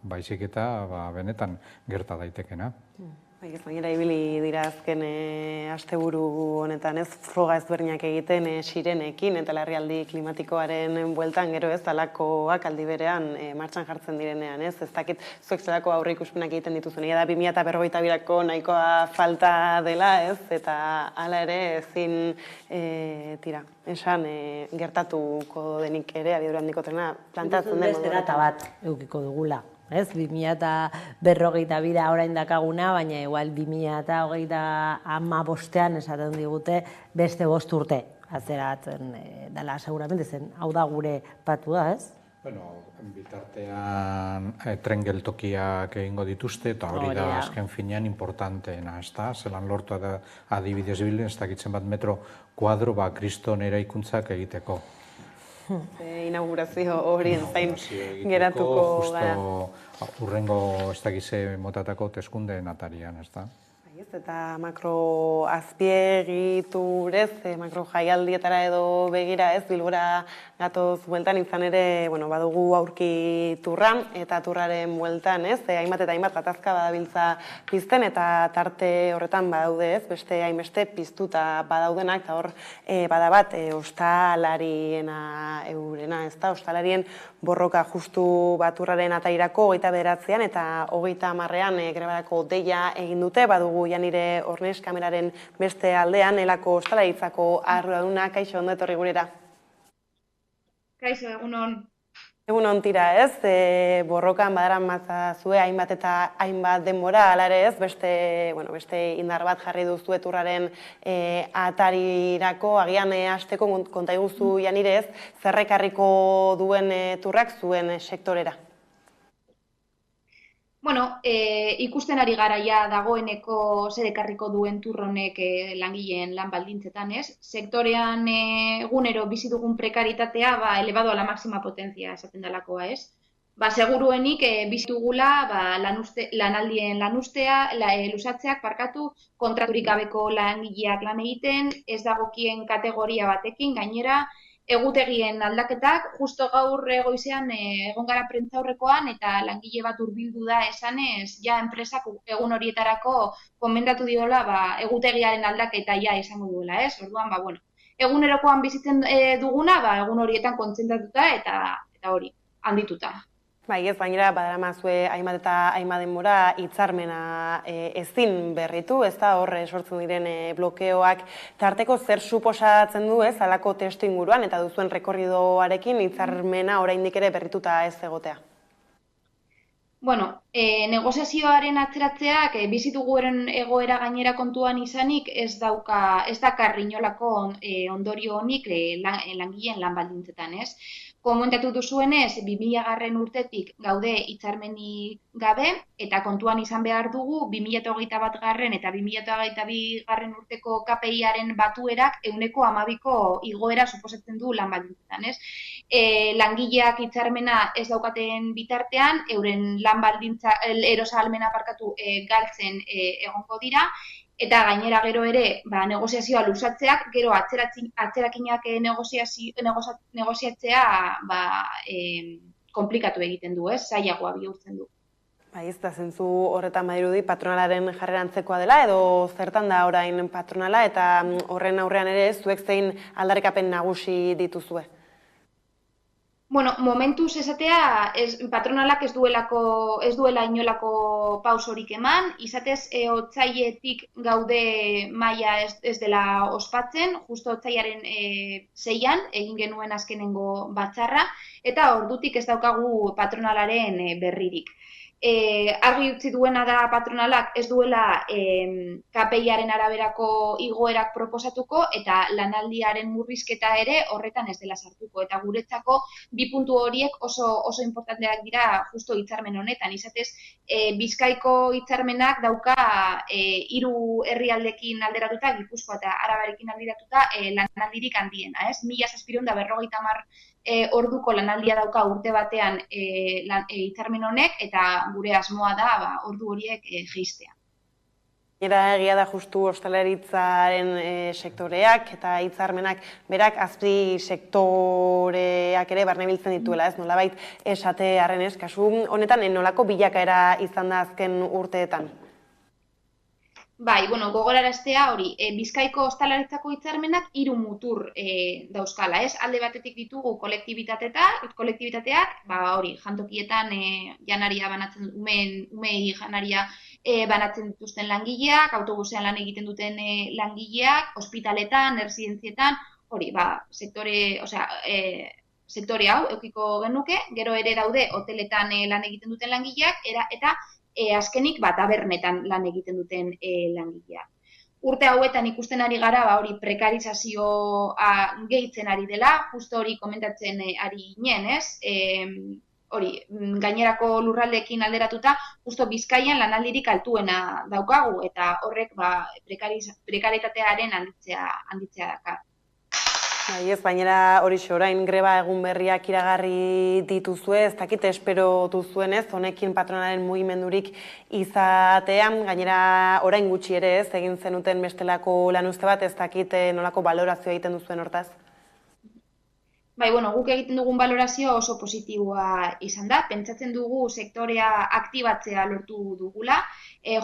baizik eta benetan gerta daitekena. Gainera ibili dira azken asteburu honetan ez, froga ezberdinak egiten sirenekin eta larrialdi klimatikoaren bueltan gero ez, alakoak aldi berean martxan jartzen direnean ez, ez dakit zuek zelako aurre ikuspenak egiten dituzun, da 2022ko nahikoa falta dela ez, eta hala ere ezin esan gertatuko denik ere abiadura handiko trena plantatzen den. Beste data bat edukiko dugula. 2052 da orain dakaguna, baina igual 2025an esaten digute beste 5 urte atzeratzen dela seguramente zen. Hau da gure patu da, ez? Bitartean tren geltokiak egingo dituzte, eta hori da azken finean importanteena, ez da? Zelan lortu adibidez bilen, ez dakitzen bat metro kuadro kriston eraikuntzak egiteko. Inaugurazio horien zain geratuko gara. Justo urrengo ez dakize motatako teskundeen atarian, ez da? Eta makro azpiegiturez, makro jaialdietara edo begira ez, Bilbora gatoz bueltan izan ere, badugu aurki turra eta turraren bueltan ez, hainbat eta hainbat gatazka badabiltza pizten eta tarte horretan badaude ez, beste hainbeste piztuta badaudenak, eta hor badabat ostalariena eurena ez da, ostalarien borroka justu baturraren atairako 29an eta 30an grebarako deia egin dute, badugu Janire Ornes kameraren beste aldean, elako ostalaritzako arduraduna, kaixo ondo etorri gurera. Kaixo, egunon. Egunon tira ez, borrokan badaran mazazue hainbat eta hainbat denbora, ala ere ez, beste indar bat jarri duzu eturraren atarirako, agian hasteko konta iguzu Janire ez, zerrekarriko duen turrak zuen sektorera? Ikusten ari gara ja dagoeneko zer ekarriko duen turronek langileen lan baldintzetan, ez? Sektorean egunero bizi dugun prekaritatea elevado a la máxima potencia esaten delakoa, ez? seguruenik bizitugula lanaldien lusatzeak kontraturik gabeko langileak lan egiten, ez dagokien kategoria batekin, gainera, egutegien aldaketak, justo gaur goizean egon gara prentzaurrekoan eta langile bat hurbildu da esanez, ja enpresak egun horietarako konbendatu diola egutegiaren aldaketa ja izango duela, ez? Orduan, bueno, egunerokoan bizitzen duguna, egun horietan kontzentratuta eta hori, handituta. Bai, ez gainera, badaramazue hainbat eta hainbat denbora hitzarmena ezin berritu, ez da hor sortzen diren blokeoak tarteko zer suposatzen du, ez, halako testu inguruan, eta duzuen rekorridoarekin hitzarmena oraindik ere berrituta ez egotea. Bueno, negoziazioaren atzeratzeak bizituguren egoera gainera kontuan izanik ez dakar inolako ondorio honik langileen lan baldintzetan, ez? Komentatu duzuenez, 2000 urtetik gaude hitzarmenik gabe, eta kontuan izan behar dugu 2021 eta 2022 urteko KPI-aren batuerak 12% igoera suposatzen du lan baldintzetan, ez? Langileak hitzarmena ez daukaten bitartean, euren lan baldintza, erosahalmena galtzen egongo dira, eta gainera gero ere, negoziazioa luzatzeak, gero atzerakinak negoziatzea komplikatu egiten du, zailagoa bihurtzen du. Bai, ez da zentzu horretan badirudi patronalaren jarrera antzekoa dela, edo zertan da orain patronala, eta horren aurrean ere zuek zein aldarrikapen nagusi dituzue? Bueno, momentuz esatea, patronalak ez duela inolako pausorik eman, izatez otsailetik gaude maila ez dela ospatzen, justo otsailaren 6an egin genuen azkenengo batzarra, eta ordutik ez daukagu patronalaren berririk. Argi utzi duena da patronalak ez duela KPI-aren araberako igoerak proposatuko eta lanaldiaren murrizketa ere horretan ez dela sartuko. Eta guretzako bi puntu horiek oso importanteak dira justo hitzarmen honetan. Izatez, Bizkaiko hitzarmenak dauka 3 herrialdekin alderatuta, Gipuzkoa eta Arabarekin alderatuta lanaldirik handiena, ez? 1750 orduko lanaldia dauka urte batean hitzarmen honek eta gure asmoa da ordu horiek jaistea. Era egia da justu ostalaritzaren sektoreak eta hitzarmenak berak azpi sektoreak ere barnebiltzen dituela, ez nolabait esate arrenez, kasu honetan nolako bilakaera izan da azken urteetan? Bai, gogoraraztea hori, Bizkaiko ostalaritzako hitzarmenak 3 mutur dauzkala, ez? Alde batetik ditugu kolektibitateak, hori, jantokietan janaria banatzen, umei janaria banatzen dituzten langileak, autobusean lan egiten duten langileak, ospitaletan, errezidentzietan, hori, sektore hau eukiko genuke, gero ere daude hoteletan lan egiten duten langileak, eta azkenik tabernetan lan egiten duten langileak. Urte hauetan ikusten ari gara, hori prekarizazioa gehitzen ari dela, justo hori komentatzen ari ginen, ez? Hori, gainerako lurraldeekin alderatuta, justo Bizkaian lanaldirik altuena daukagu, eta horrek prekaritatearen handitzea dakar. Ez, bainera hori orain greba egun berriak iragarri dituzue, ez dakit espero duzuenez, honekin patronalen mugimendurik izatean, gainera orain gutxi ere ez, egin zenuten bestelako lanuzte bat, ez dakit nolako balorazioa egiten duzuen hortaz? Bai, guk egiten dugun balorazio oso positiboa izan da, pentsatzen dugu sektorea aktibatzea lortu dugula,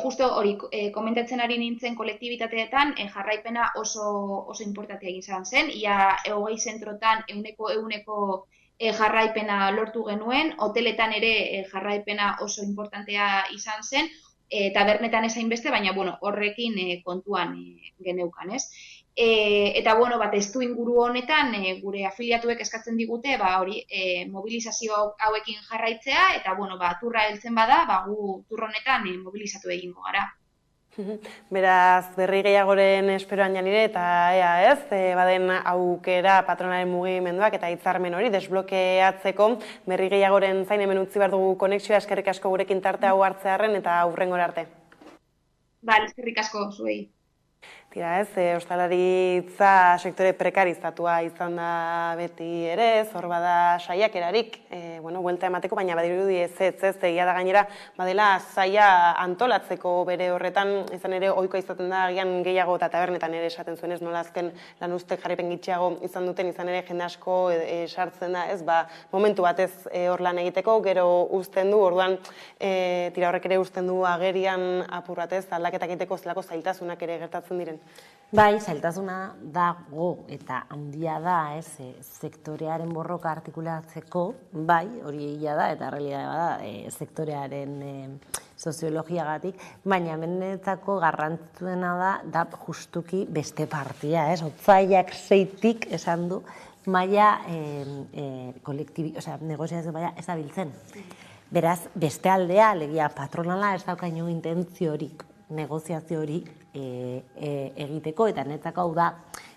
justo hori komentatzen ari nintzen kolektibitateetan jarraipena oso importantea izan zen, ia 20 zentrotan 100% jarraipena lortu genuen, hoteletan ere jarraipena oso importantea izan zen, tabernetan ezain beste, baina horrekin kontuan geneukan, ez? Eta, testu inguru honetan, gure afiliatuek eskatzen digute, hori, mobilizazio hauekin jarraitzea, eta, turra heltzen bada, gu tur honetan mobilizatu egingo gara. Beraz, berri gehiagoren esperoan janire, eta ea ez, baden aukera patronaren mugimenduak eta hitzarmen hori desblokeatzeko, berri gehiagoren zain hemen utzi behar dugu konexioa, eskerrik asko gurekin tarte hau hartzearen eta aurrengora arte. Eskerrik asko zuei. Tira ez, ostalaritza sektore prekarizatua izan da beti ere, zor bada saiakerarik, buelta emateko, baina badirudi ez, egia da gainera, badela saia antolatzeko bere horretan, izan ere ohikoa izaten da, agian gehiago eta tabernetan ere esaten zuen ez, nola azken lanuztek jarripen gitxiago izan duten, izan ere jende asko sartzen da, ez, momentu batez hor lan egiteko, gero uzten du, orduan, tira horrek ere uzten du agerian apur batez, aldaketak egiteko zelako zailtasunak ere gertatzen diren. Bai, zailtasuna dago eta handia da, sektorearen borroka artikulatzeko, bai, hori egia da, eta realitatea da, sektorearen soziologiagatik, baina benetzako garrantzitsuena da justuki beste partia, otsailak 6tik esan du, maila negoziazio maila ez dabiltzen. Beraz, beste aldea, alegia patronala ez daukaino intentziorik, negoziaziorik egiteko, eta netzako hau da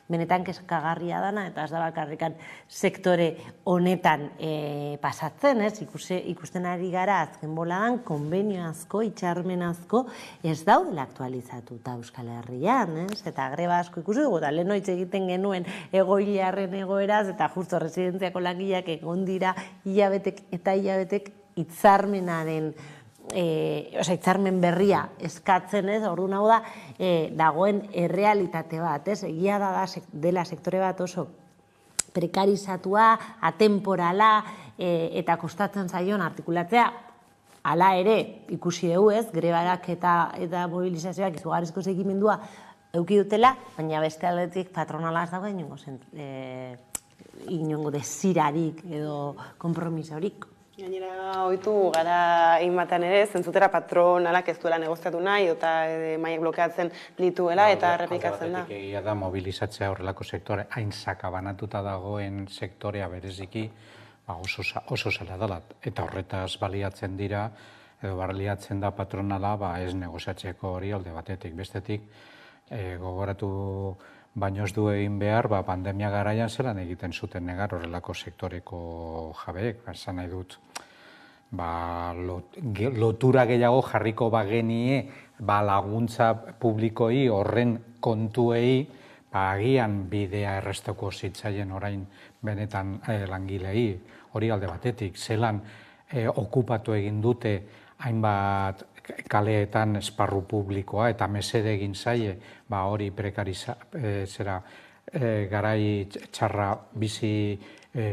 benetan kezkagarria dana, eta ez da bakarrikan sektore honetan pasatzen, ikusten ari gara azken boladan, konbenio asko, itxarmen asko, ez daudela aktualizatuta Euskal Herrian, eta greba asko ikusi dugu, eta lehen hitz egiten genuen egoiliarren egoeraz, eta justo residentziako langileak egon dira hilabetek eta hilabetek hitzarmenaren hitzarmen berria eskatzen ez, orduan hau da, dagoen errealitate bat, egia da dela sektore bat oso prekarizatua, atemporala, eta kostatzen zaion artikulatzea, hala ere, ikusi dugu ez, grebarak eta mobilizazioak izugarrizko segimendua eduki dutela, baina beste aldetik patronala ez dago inongo desirarik edo konpromisorik. Gainera, ohitu gara inbatean ere, zentzutera patronalak ez duela negoziatu nahi, eta mailak blokeatzen dituela, eta errepikatzen da. Egia da, mobilizatzea horrelako sektore, hain sakabanatuta dagoen sektorea bereziki, oso zela dela. Eta horretaz baliatzen dira, edo baliatzen da patronala, ez negoziatzeko hori alde batetik. Bestetik, gogoratu baino ez du egin behar, pandemia garaian zelan egiten zuten negar horrelako sektoreko jabeek, esan nahi dut, lotura gehiago jarriko bagenie laguntza publikoi horren kontuei agian bidea erresteko zitzaien orain benetan langilei, hori alde batetik, zelan okupatu egin dute hainbat kaleetan esparru publikoa eta mesede egin zaie hori garai txarra bizi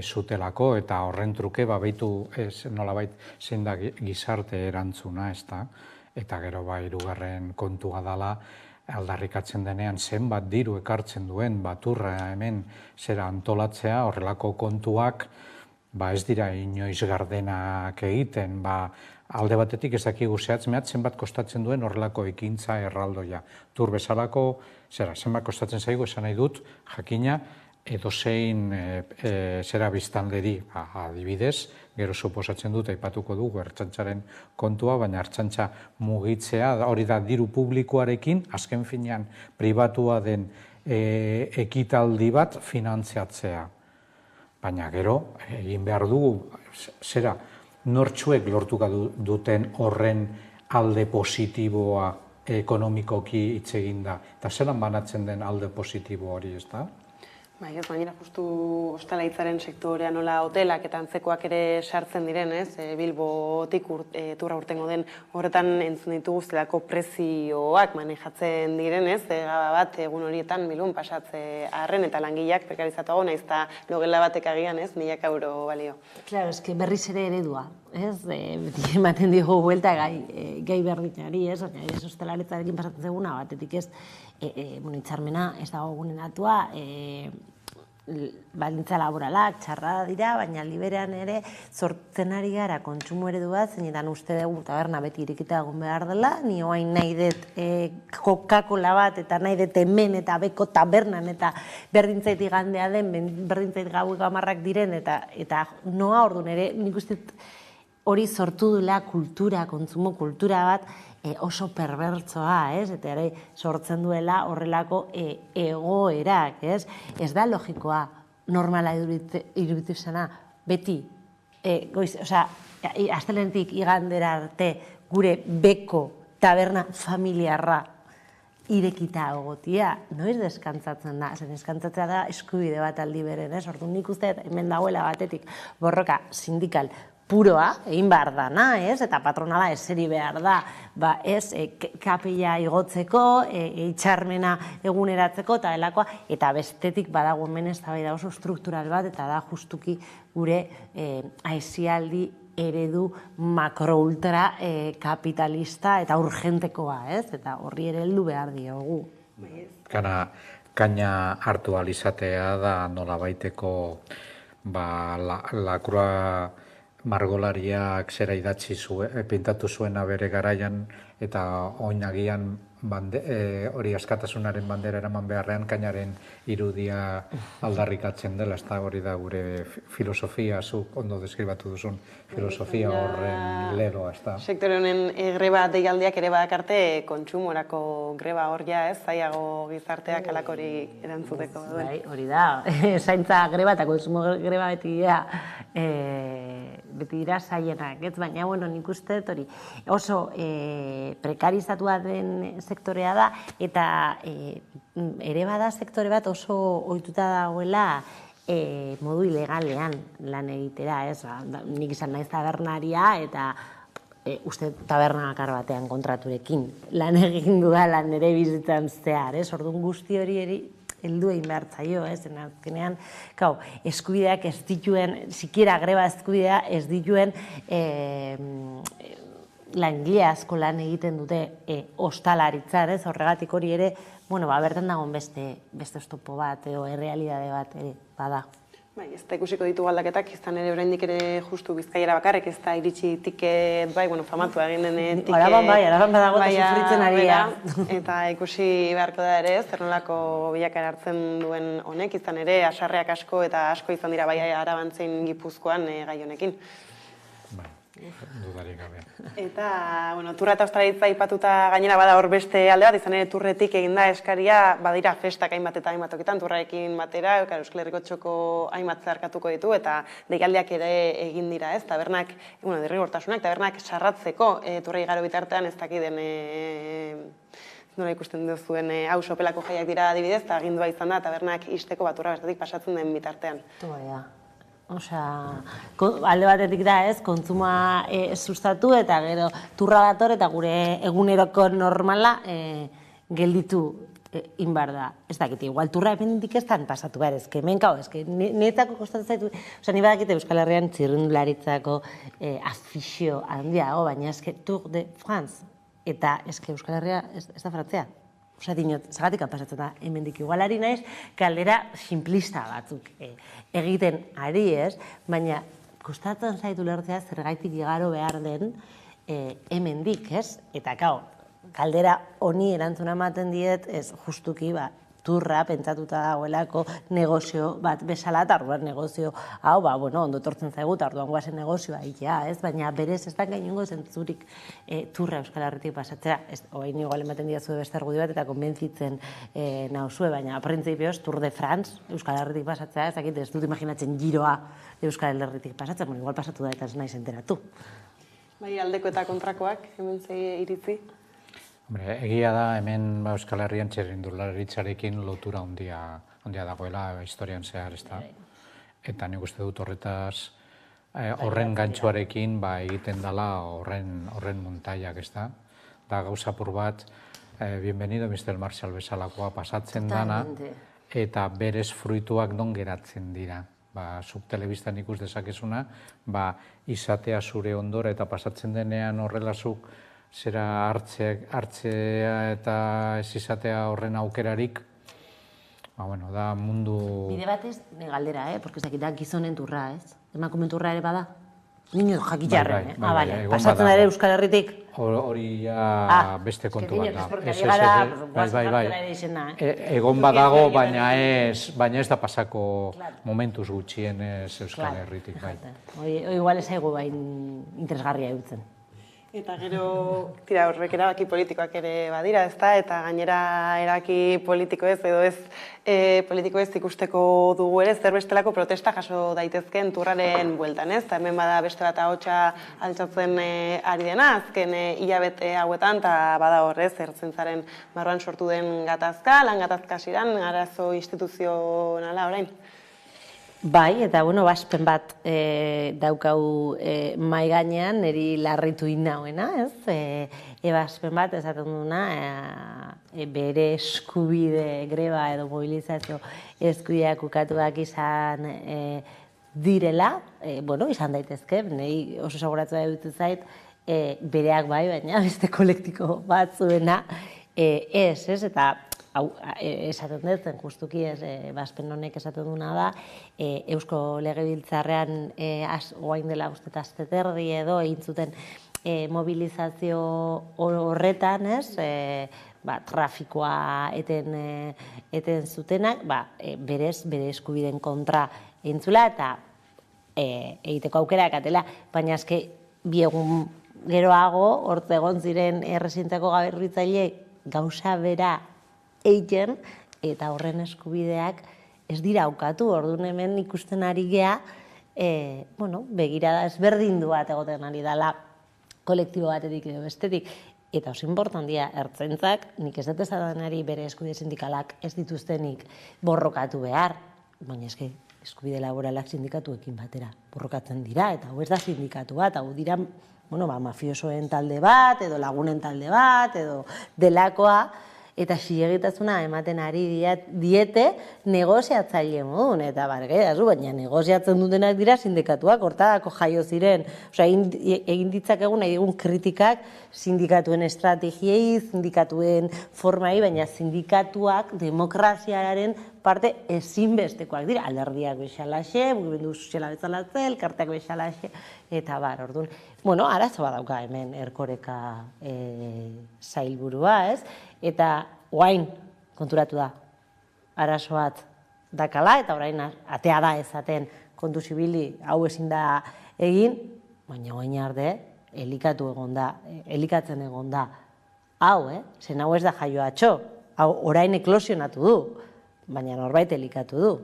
zutelako eta horren truke behitu nolabait zein da gizarte erantzuna, eta gero hirugarren kontua dela aldarrikatzen denean zenbat diru ekartzen duen baturra hemen zera antolatzea, horrelako kontuak ez dira inoiz gardenak egiten, alde batetik ez dakigu zenbat kostatzen duen horrelako ekintza erraldoia. Tur bezalako, zenbat kostatzen zaigu esan nahi dut, jakina, edozein biztanleri adibidez, gero suposatzen dut, aipatuko dugu ertzaintzaren kontua, baina ertzaintza mugitzea, hori da diru publikoarekin, azken finean pribatua den ekitaldi bat finantziatzea. Baina gero, egin behar dugu, nortzuek lortuka duten horren alde positiboa ekonomikoki hitz egin da. Eta zelan banatzen den alde positibo hori, ez da? Bai, ez baina justu ostalaritzaren sektorean nola hotelak eta antzekoak ere sartzen diren, ez? Bilbotik turra urtengo den horretan entzun ditugu zelako prezioak manejatzen diren, ez? Bat egun horietan milun pasatze arren eta langileak prekarizatuago naiz eta logela batek agian, ez? 1.000 euro balio. Claro, es que berriz ere eredua, ez? Beti ematen digu buelta gai berdinari, ez? Ez ostalaritzarekin pasatzen zeguna, batetik ez, hitzarmena ez dago gunenatua, baldintza laboralak txarra dira, baina liberean ere sortzen ari gara kontsumo eredu bat, zeinetan uste dugu taberna beti irekita egon behar dela, ni oain nahi dut Coca-Cola bat, eta nahi dut hemen eta beko tabernan, eta berdintzait igandea den, berdintzait gaueko 10 diren, eta noa orduan ere, nik uste hori sortu duela kultura, kontsumo kultura bat, oso perbertsoa, eta ere sortzen duela horrelako egoerak, ez da logikoa normala iruditu zena, beti, astelehenetik igandera arte gure beko taberna familiarra irekita egotia, noiz deskantzatzen da? Zer, deskantzatzea da eskubide bat aldi beren, ez? Orduan nik uste hemen dagoela batetik borroka sindikal puroa, egin behar dana, ez? Eta patronala eseri behar da, ez, kapila igotzeko, itxarmena eguneratzeko, eta delakoa, eta bestetik badago hemen eztabaida oso struktural bat, eta da justuki gure aisialdi eredu makro-ultra kapitalista eta urgentekoa, ez? Eta horri ere heldu behar diogu. Kaina hartu alizatea da nolabaiteko lakrua margolariak zera idatzi pintatu zuena bere garaian eta oinagian hori askatasunaren bandera eraman beharrean kainaren irudia aldarrikatzen dela, ez da hori da gure filosofia, zuk ondo deskribatu duzun filosofia horren leroa, ez da. Sektore honen greba deialdiak ere badakarte kontsumorako greba hor ez, zaiago gizarteak alakori erantzuteko. Bai, hori da, zaintza greba eta konsumo greba beti dira zaienak, ez? Baina, nik uste hori oso prekarizatua den sektorea da, eta ere bada sektore bat oso ohituta dagoela modu ilegalean lan egitera, ez? Nik izan naiz tabernaria eta uste taberna bakar batean kontraturekin lan egin dudalan ere bizitzan zehar, ez? Orduan guzti hori heldu egin behar zaio, ez? Azkenean, eskubideak ez dituen, sikiera greba eskubidea ez dituen langile asko lan egiten dute ostalaritzan, ez? Horregatik hori ere, bertan dagoen beste oztopo bat, edo errealidade bat ere, bada. Ez da ikusiko ditu aldaketak, izan ere oraindik ere justu Bizkaiara bakarrik, ez da iritsi tiket, famatu egin den tiket... Araban badago eta sufritzen ari da. Eta ikusi beharko da ere, zer nolako bilakara hartzen duen honek, izan ere, asarreak asko eta asko izan dira bai Araban zein Gipuzkoan gai honekin. Dudarik gabe. Eta, turra eta ostalaritza aipatuta gainera bada hor beste alde bat, izan ere turretik eginda eskaria, badira festak hainbat eta hainbat tokitan, turrarekin batera, Euskal Herriko txoko hainbat zeharkatuko ditu, eta deialdiak ere egin dira, ez? Tabernak, derrigortasunak, tabernak sarratzeko turrei igaro bitartean ez dakiden nola ikusten duzuen hau sopelako jaiak dira adibidez, eta agindua izan da, tabernak isteko turra bestatik pasatzen den bitartean. Alde batetik da, ez, kontsuma sustatu eta gero turra dator eta gure eguneroko normala gelditu inbar da. Ez dakit, igual turra ependik ez dan pasatu behar, ez que hemen niretzako kostatzen zaitu, ni badakite Euskal Herrian txirrindularitzako afixio handiago, baina ez que Tour de France eta ez que Euskal Herria ez da Frantzia. Zagatik pasatzen da, hemendik igualari naiz, galdera simplista batzuk egiten ari ez, baina kostatzen zaitu lertzea zergaitik igaro behar den hemendik, ez? Eta galdera honi erantzuna ematen diet, ez justuki turra pentsatuta dagoelako negozio bat bezala, eta orduan negozio hau, ondo etortzen zaigu, eta orduan guazen negozioa egitea, ez? Baina berez ez da gainongo zentzurik turra Euskal Herritik pasatzea. Oain igual ematen diazu beste argudio bat, eta konbentzitzen nauzue, baina printzipioz Tour de France Euskal Herritik pasatzea, ez dut imaginatzen giroa Euskal Herritik pasatzen, igual pasatu da eta ez naiz enteratu. Bai, aldeko eta kontrakoak, hemen zei iritzi? Egia da, hemen Euskal Herrian txirrindularitzarekin lotura handia dagoela historian zehar, ez da. Eta nik uste dut horretaz horren gantxuarekin egiten dela horren montaiak, ez da. Da gauzapur bat, bienvenido Mr. Marshall bezalakoa pasatzen dana, eta berez fruituak non geratzen dira. Zuk telebistan ikus dezakezuna, izatea zure ondora eta pasatzen denean horrela zuk zera hartzea eta ez izatea horren aukerarik, da mundu... Bide batez, galdera, porque ez dakit da gizonen turra, ez? Emakumen turra ere bada? Nino jakitxarren, pasatzen da ere Euskal Herritik? Hori beste kontu bat da. Egon badago, baina ez da pasako momentuz gutxienez Euskal Herritik. Igual ez egu interesgarria eutzen. Eta gero, tira, horrek erabaki politikoak ere badira, ezta? Eta gainera erabaki politiko ez, edo ez politiko ez ikusteko dugu ere, zer bestelako protesta jaso daitezkeen turraren bueltan, ez? Eta hemen bada beste bat ahotsa altxatzen ari dena, azken hilabete hauetan, eta bada horrez, ertzaintzaren barruan sortu den gatazka, lan gatazka ziran, arazo instituzionala orain. Bai, eta baspen bat daukau mai gainean, niri larritu innauena, ez? Ebaspen bat esaten duna, bere eskubide greba edo mobilizazio eskubideak ukatuak izan direla, izan daitezke, niri oso saguratua dut zait, bereak bai, baina beste kolektiko bat zuena, ez, eta esaten dut, justuki baspen honek esaten duna da, Eusko Legebiltzarrean oain dela uste asteterdi edo egin zuten mobilizazio horretan, trafikoa eten zutenak, bere eskubideen kontra entzula eta egiteko aukerak atela, baina eske bi egun geroago, hortz egon ziren errezintzako gaberritzaile gauza bera egiten, eta horren eskubideak ez dira aukatu, orduan hemen ikusten ari gea, begirada ezberdindu bat egoten ari dela kolektibo batetik edo bestetik, eta oso importantia ertzaintzak, nik ez dut esadanari bere eskubide sindikalak ez dituztenik borrokatu behar, baina eske eskubide laboralak sindikatuekin batera borrokatzen dira, eta hau ez da sindikatu bat, hau dira mafiosoen talde bat, edo lagunen talde bat, edo delakoa, eta zilegitasuna ematen ari diete negoziatzaile modun, eta baina negoziatzen dutenak dira sindikatuak, hortako jaio ziren, egin ditzakegun nahi digun kritikak sindikatuen estrategiei, sindikatuen formai, baina sindikatuak demokraziaren parte ezinbestekoak dira, alderdiak bezalaxe, mugimendu soziala bezalaxe, elkarteak bezalaxe, eta orduan, arazo badauka hemen Erkoreka sailburua, ez? Eta oain konturatu da, arazo bat dakala, eta orain atea da ezaten kontu zibili hau ezin da egin, baina oain arde, elikatzen egon da. Hau, zen hau ez da jaio atxo, hau orain eklosionatu du, baina norbait elikatu du.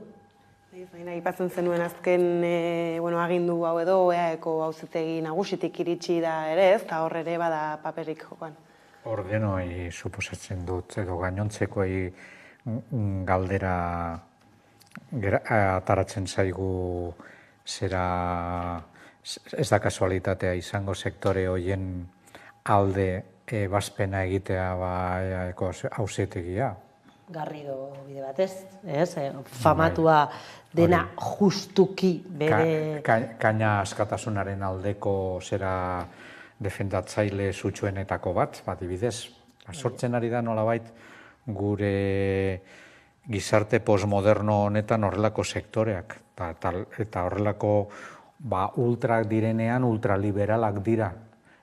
Aipatzen zenuen azken agindu hau edo, EAeko auzitegi nagusitik iritsi da ere ez, eta hor ere bada paperik jokoan. Ordenoi suposatzen dut, edo gainontzekoei galdera ataratzen zaigu zera ez da kasualitatea izango sektore horien alde ebazpena egitea EAeko auzitegia. Garrido bide batez, famatua dena justuki bere... Kaina askatasunaren aldeko zera defendatzaile sutsuenetako bat, adibidez. Sortzen ari da nolabait gure gizarte postmoderno honetan horrelako sektoreak. Eta horrelako ultrak direnean ultraliberalak dira.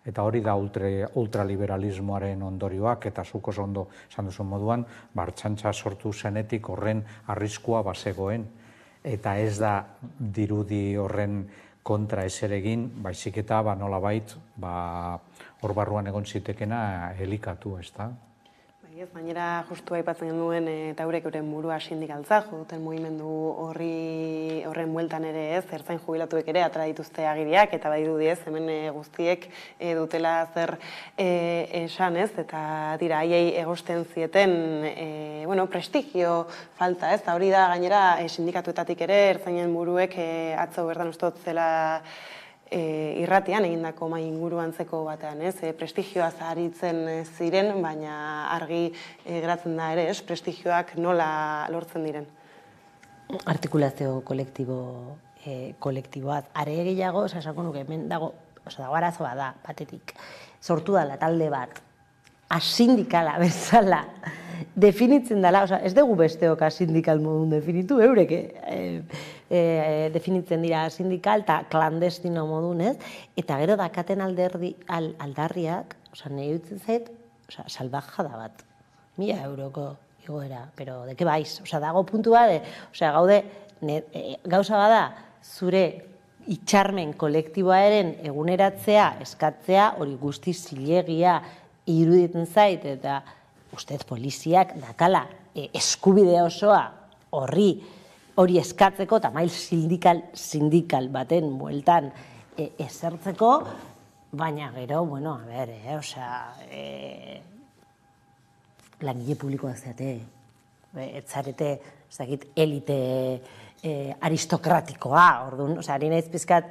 Eta hori da ultraliberalismoaren ondorioak, eta zuk oso ondo esan duzun moduan, Ertzaintza sortu zenetik horren arriskua bazegoen. Eta ez da dirudi horren kontra ezer egin, baizik eta nolabait hor barruan egon zitekena elikatu, ez da? Bainera justu aipatzen genuen eta eurek euren burua sindikaltza, duten mugimendu horren bueltan ere ez, ertzain jubilatuek ere atera dituzte agiriak, eta badirudi ez, hemen guztiek dutela zer esan ez, eta dira, haiei egosten zieten prestigio falta ez, eta hori da gainera sindikatuetatik ere ertzainen buruek atzo bertan ustot zela irratian egindako mai inguru antzeko batean, ez? Prestigioa zaharitzen ziren, baina argi geratzen da ere, ez? Prestigioak nola lortzen diren. Artikulazio kolektiboaz. Are gehiago, esako nuke, hemen dago arazoa da, batetik. Sortu dela talde bat, asindikala bezala, definitzen dela, ez dugu besteok asindikal modun definitu, eurek definitzen dira sindikal eta klandestino modun, ez? Eta gero dakaten aldarriak, nahi dutzen zait, salbajada bat, 1.000 euroko igoera, pero deke baiz, dago puntu bat, gaude, gauza bada, zure itxarmen kolektiboaren eguneratzea, eskatzea, hori guzti zilegia iruditzen zait, eta ustez poliziak dakala eskubide osoa hori eskatzeko, eta mail sindikal baten bueltan ezertzeko, baina gero, bueno, a ber, langile publikoak zeate, etzarete, ez dakit, elite aristokratikoa, orduan, ari naiz pizkat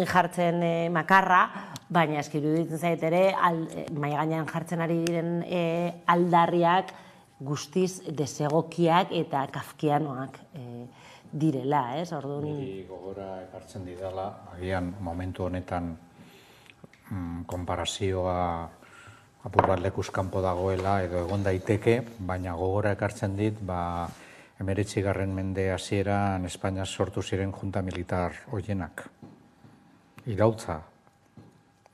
jartzen makarra, baina eskiru ditzen zait ere, mahai gainean jartzen ari diren aldarriak guztiz desegokiak eta kafkianoak direla, ez? Orduan... Niri gogora ekartzen didala, agian momentu honetan konparazioa apur bat lekuz kanpo dagoela edo egon daiteke, baina gogora ekartzen dit, 19. mende hasieran Espainia sortu ziren junta militar hoienak. Iraultza,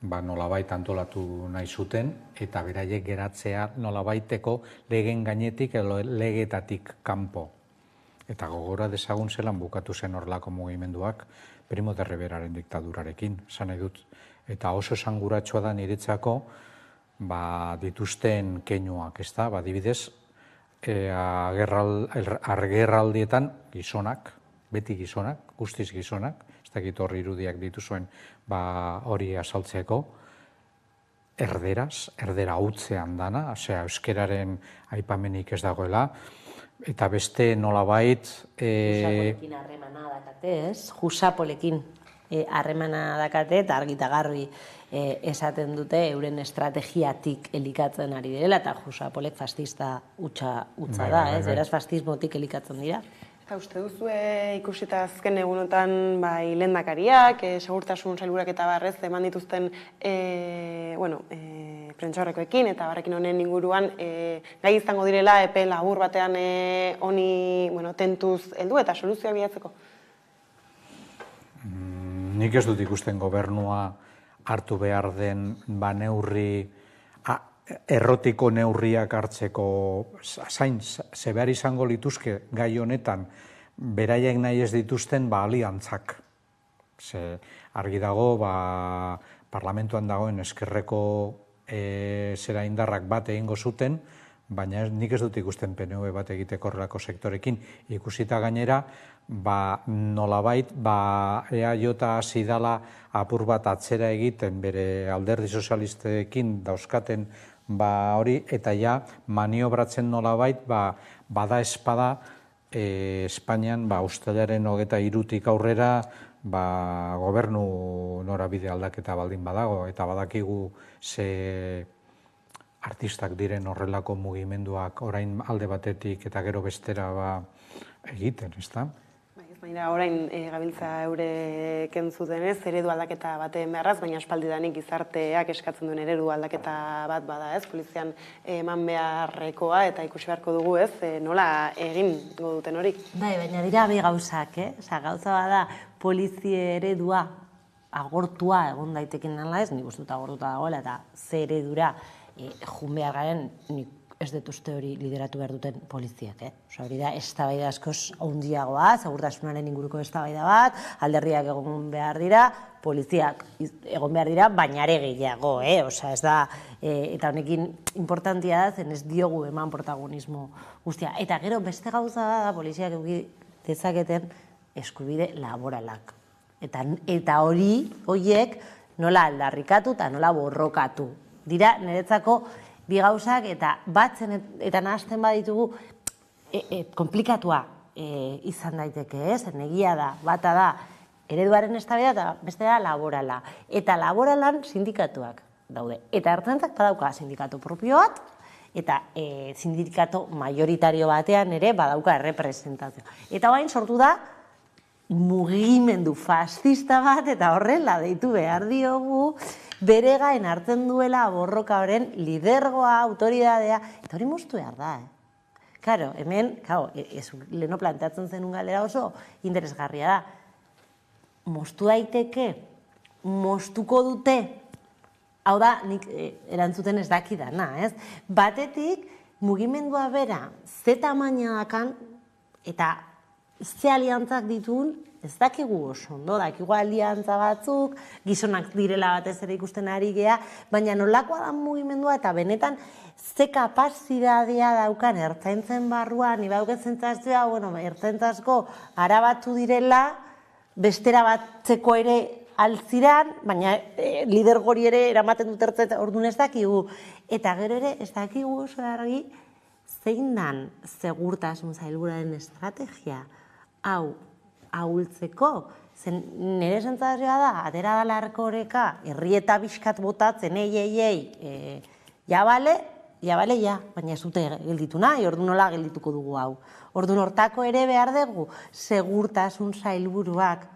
nolabait antolatu nahi zuten, eta beraiek geratzea nolabaiteko legen gainetik edo legetatik kanpo. Eta gogora dezagun zelan bukatu zen horrelako mugimenduak Primo de Riveraren diktadurarekin, esan nahi dut. Eta oso esanguratsua da niretzako dituzten keinuak, ez da, adibidez, agerraldietan gizonak, beti gizonak, guztiz gizonak, ez dakit horri irudiak dituzuen hori azaltzeko, erdera hutzean dana, euskeraren aipamenik ez dagoela, eta beste nolabait... Jusapolekin harremana dakate, ez? Jusapolekin harremana dakate, eta argita garbi esaten dute euren estrategiatik elikatzen ari direla, eta Jusapolek fascista utza da, ez? Beraz, fascismotik elikatzen dira. Eta uste duzue ikusita azken egunotan lehendakariak, segurtasun sailburuak eta barrez eman dituzten prentsaurrekoekin eta barrekin honen inguruan gai izango direla epe labur batean honi tentuz heldu eta soluzioa bilatzeko? Nik ez dut ikusten gobernua hartu behar den neurri, errotiko neurriak hartzeko zain, zebehar izango lituzke gai honetan, beraiek nahi ez dituzten aliantzak. Argi dago, parlamentuan dagoen eskerreko zera indarrak bat egingo zuten, baina nik ez dut ikusten PNV bat egiteko horrelako sektorekin. Ikusita gainera, nolabait, EAJ hasi dala apur bat atzera egiten bere alderdi sozialistekin dauzkaten hori, eta maniobratzen nolabait, bada espada Espainian ustelaren 23 aurrera gobernu norabide aldaketa baldin badago, eta badakigu ze artistak diren horrelako mugimenduak orain alde batetik eta gero bestera egiten, ez da? Baina orain gabiltza eurek entzutenez, eredu aldaketa baten beharraz, baina aspaldidanik gizarteak eskatzen duen eredu aldaketa bat bada, ez? Polizian eman beharrekoa eta ikusi beharko dugu, ez? Nola egin duten hori? Bai, baina dira bi gauzak, gauza bada polizia eredua agortua egon daitekin nala ez, nik uste dut agortuta dagoela, eta ze eredura jun behar garen, nik ez dut uste hori lideratu behar duten poliziak, hori da, eztabaida askoz handiagoa, segurtasunaren inguruko eztabaida bat, alderriak egon behar dira, poliziak egon behar dira, baina ere gehiago, ez da, eta honekin importantia da, zen ez diogu eman protagonismo guztia. Eta gero beste gauza da, poliziak eduki dezaketen eskubide laboralak. Eta horiek nola aldarrikatu eta nola borrokatu. Dira, niretzako, bi gauzak eta batzen eta nahazten baditugu komplikatua izan daiteke, egia da, bata da ereduaren eztabaida eta beste da laborala. Eta laboralan sindikatuak daude. Eta ertzaintzak badauka sindikatu propio bat, eta sindikatu majoritario batean ere badauka errepresentazioa. Eta orain sortu da mugimendu fascista bat eta horrela deitu behar diogu, bere gain hartzen duela borroka horren lidergoa, autoridadea, eta hori moztu behar da. Karo, hemen, leheno planteatzen zenun galera oso interesgarria da. Moztu daiteke, moztuko dute, hau da, nik erantzuten ez dakidana, ez? Batetik, mugimendua bera, ze tamaina dakan, eta ze aliantzak ditun, ez dakigu oso ondo, dakigu aliantza batzuk, gizonak direla batez ere ikusten ari gea, baina nolakoa da mugimendua eta benetan ze kapazitatea daukan ertzaintzen barruan, niba duket zentzazioa, ertzaintzazko arabatu direla, bestera batzeko ere altziran, baina lidergori ere eramaten dut ertzaintza, orduan ez dakigu. Eta gero ere ez dakigu oso argi, zein dan segurtasun sailburuaren estrategia hau ahultzeko. Zen nire sentsazioa da, atera da larkoreka, herrieta bizkat botatzen, ja bale, baina ez dute gelditu nahi, orduan nola geldituko dugu hau. Orduan hortako ere behar dugu, segurtasun sailburuak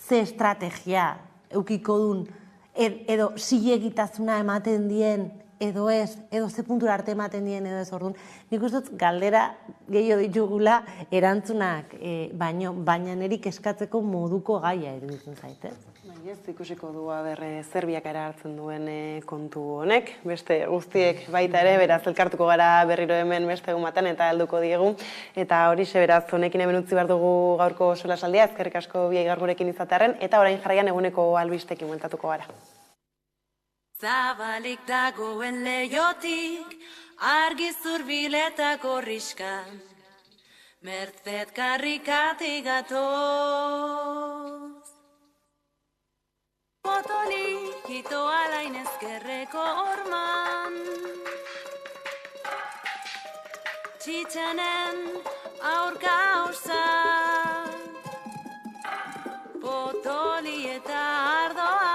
ze estrategia eukiko duen, edo zilegitasuna ematen dien, edo ez, edo ze puntura arte ematen dien, edo ez, orduan. Nik uste dut galdera gehiago ditugula erantzunak, baina nerik eskatzeko moduko gaia iruditzen zaitez. Ez ikusiko du Serbiak ere hartzen duen kontu honek, beste guztiek baita ere, beraz elkartuko gara berriro hemen beste egun batean eta helduko diegu. Eta horixe beraz honekin hemen utzi behar dugu gaurko solasaldia, eskerrik asko biei gaur gurekin izatearren, eta orain jarraian eguneko albistekin bueltatuko gara. Zabalik dagoen leiotik, argi zurbileta gorriskan, mertzet karrikatik gatoz. Potolik ito alain ezkerreko orman, txitxanen aurka orzak, potoli eta ardoa.